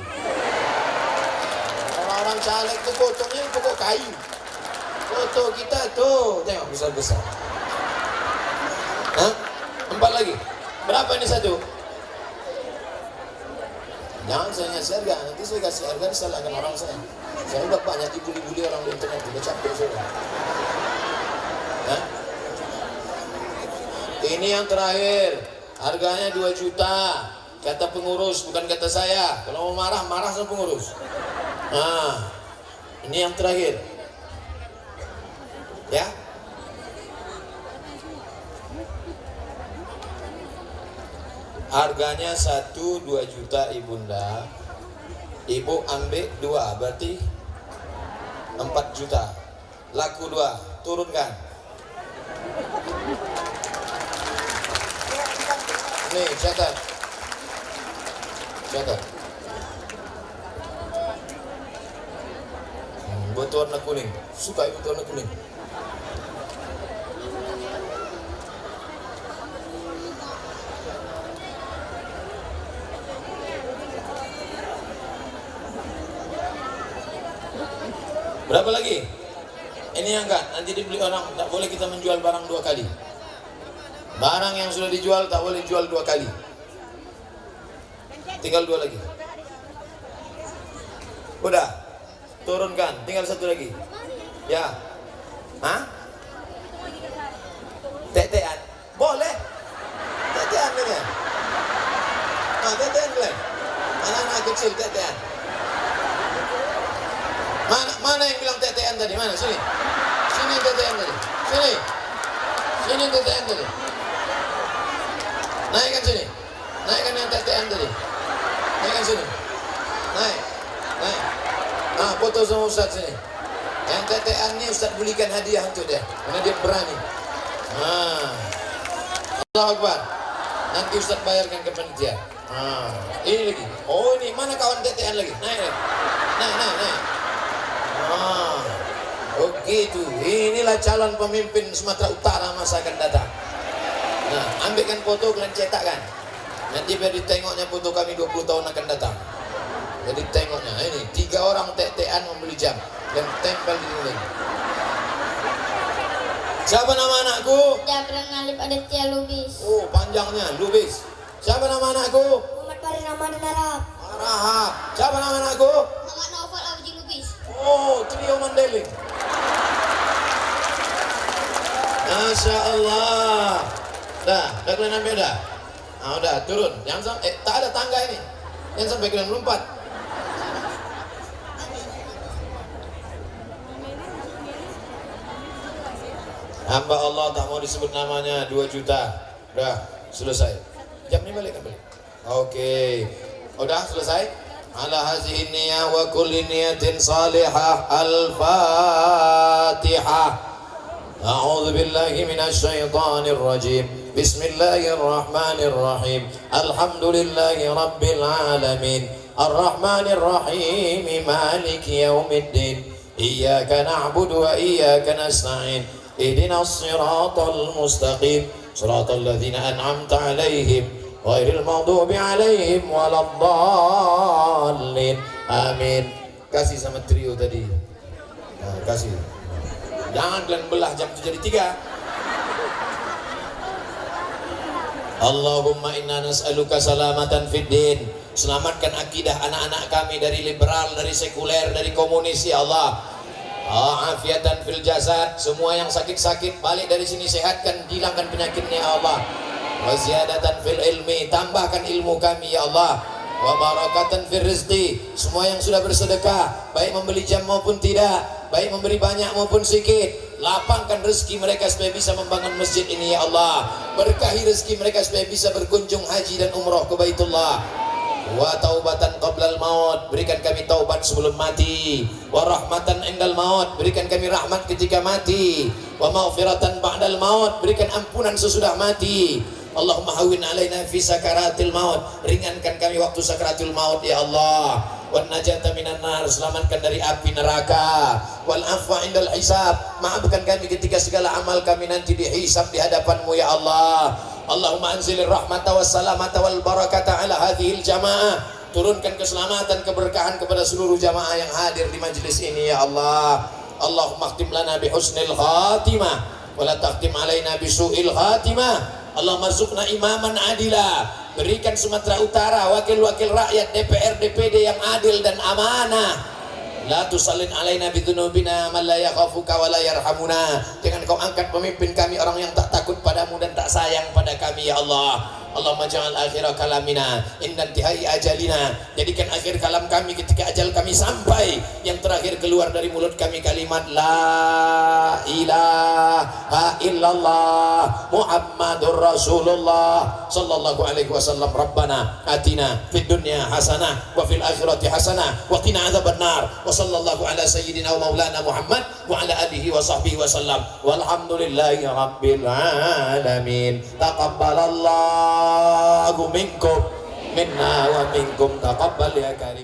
Orang caleg itu fotonya pokok kayu. Foto kita tuh, tengok besar-besar. 4 lagi. Berapa ini 1? Jangan saya ngasih harga, nanti saya kasih harga disalahkan orang saya. Saya udah banyak dibully-bully orang di internet, udah capek saya. Ini yang terakhir, harganya 2 juta. Kata pengurus, bukan kata saya. Kalau mau marah, marah sama pengurus. Ini yang terakhir. Ya. Harganya 1-2 juta ibunda. Ibu ambil 2, berarti 4 juta. Laku 2, turunkan. Nih, catat. Buat warna kuning. Suka ibu warna kuning. Berapa lagi? Ini yang enggak, nanti dibeli orang. Tak boleh kita menjual barang 2 kali. Barang yang sudah dijual tak boleh dijual 2 kali. Tinggal 2 lagi. Udah, turunkan. Tinggal 1 lagi. Ya. Tetean. Boleh. Tetean boleh. Tetean boleh. Anak-anak kecil tetean. Mana yang bilang tetean tadi? Mana? Sini. Sini tetean tadi. Sini tetean tadi. Naikkan sini. Naikkan yang tetean tadi. Naikkan sini. Naik. Foto sama Ustaz sini. Yang tetean ini Ustaz belikan hadiah untuk dia, karena dia berani. Allahu Akbar. Nanti Ustaz bayarkan ke panitia. Ini lagi. Oh ini, mana kawan tetean lagi? Naik. Begitu. Inilah calon pemimpin Sumatera Utara masa akan datang. Ambilkan foto, kalian cetakkan. Nanti biar ditengoknya foto kami 20 tahun akan datang. Jadi tengoknya. Ini 3 orang tetean membeli jam dan tempel di dinding. Siapa nama anakku?
Jabran Alif Aditya Lubis.
Oh, panjangnya Lubis. Siapa nama anakku?
Muhammad Farid Ramadan Arab.
Rahab. Siapa nama anakku?
Muhammad Naufal Abdi Lubis.
Oh, trio Mandeling. Masya Allah. Dah kalian ambil dah. Udah turun. Jangan sampai tak ada tangga ini. Jangan sampai kalian melompat. Hamba Allah tak mau disebut namanya 2 juta. Udah selesai. Jam ini balik. Oke. Udah selesai. Ala hazihi niyah wa kulli niyatin salihah. Al-Fatihah. A'udzu billahi minasy syaithanir rajim. Bismillahirrahmanirrahim. Alhamdulillahi rabbil alamin. Ar-Rahmanir Rahim, Maliki Yaumiddin. Iyyaka na'budu wa iyyaka nasta'in. Ihdinas siratal mustaqim, siratal ladzina an'amta 'alaihim ghairil maghdubi 'alaihim waladdallin. Amin. Kasih sama trio tadi. Nah, kasih. Jangan kalian belah jam 7 jadi 3. Allahumma inna nas'aluka salamatan fid din. Selamatkan akidah anak-anak kami dari liberal, dari sekuler, dari komunis ya Allah. Afiatan fil jasad, semua yang sakit-sakit balik dari sini, sehatkan, hilangkan penyakitnya ya Allah. Wa ziyadatan fil ilmi, tambahkan ilmu kami ya Allah. Wa barakatan fil rizqi, semua yang sudah bersedekah, baik membeli jam maupun tidak, baik memberi banyak maupun sedikit, lapangkan rezeki mereka supaya bisa membangun masjid ini ya Allah. Berkahi rezeki mereka supaya bisa berkunjung haji dan umrah ke Baitullah. Wa taubatan qablal maut, berikan kami taubat sebelum mati. Wa rahmatan indal maut, berikan kami rahmat ketika mati. Wa maghfiratan ba'dal maut, berikan ampunan sesudah mati. Allahumma hawwin alaina fi sakaratil maut, ringankan kami waktu sakaratul maut ya Allah. Wan najata minan nar, selamatkan dari api neraka. Wal afwa indal hisab, maafkan kami ketika segala amal kami nanti dihisab di hadapan-Mu ya Allah. Allahumma anzilir rahmata was salamata wal barakata ala hadhil jamaah, turunkan keselamatan, keberkahan kepada seluruh jamaah yang hadir di majelis ini ya Allah. Allahumma khtim lana bi husnil khatimah wa la takhtim alaina bi su'il khatimah. Allahumma rzuqna imaman adila, berikan Sumatera Utara wakil-wakil rakyat DPR DPD yang adil dan amanah. La tusallin alaina bidunubina man la yakhafuka wa la yarhamuna. Jangan kau angkat pemimpin kami orang yang tak takut padamu dan tak sayang pada kami ya Allah. Allahumma ja'al akhira kalamina inda intihai ajalina, jadikan akhir kalam kami ketika ajal kami sampai, yang terakhir keluar dari mulut kami kalimat la ilaha illallah Muhammadur Rasulullah sallallahu alaihi wasallam. Rabbana atina fid dunya hasanah wa fil akhirati hasanah wa qina adzabannar. Wa sallallahu ala sayyidina wa maulana Muhammad wa ala alihi wa sahbihi wasallam. Walhamdulillahi rabbil alamin. Taqabbalallahu minkum minna wa minkum, taqabbal ya karim.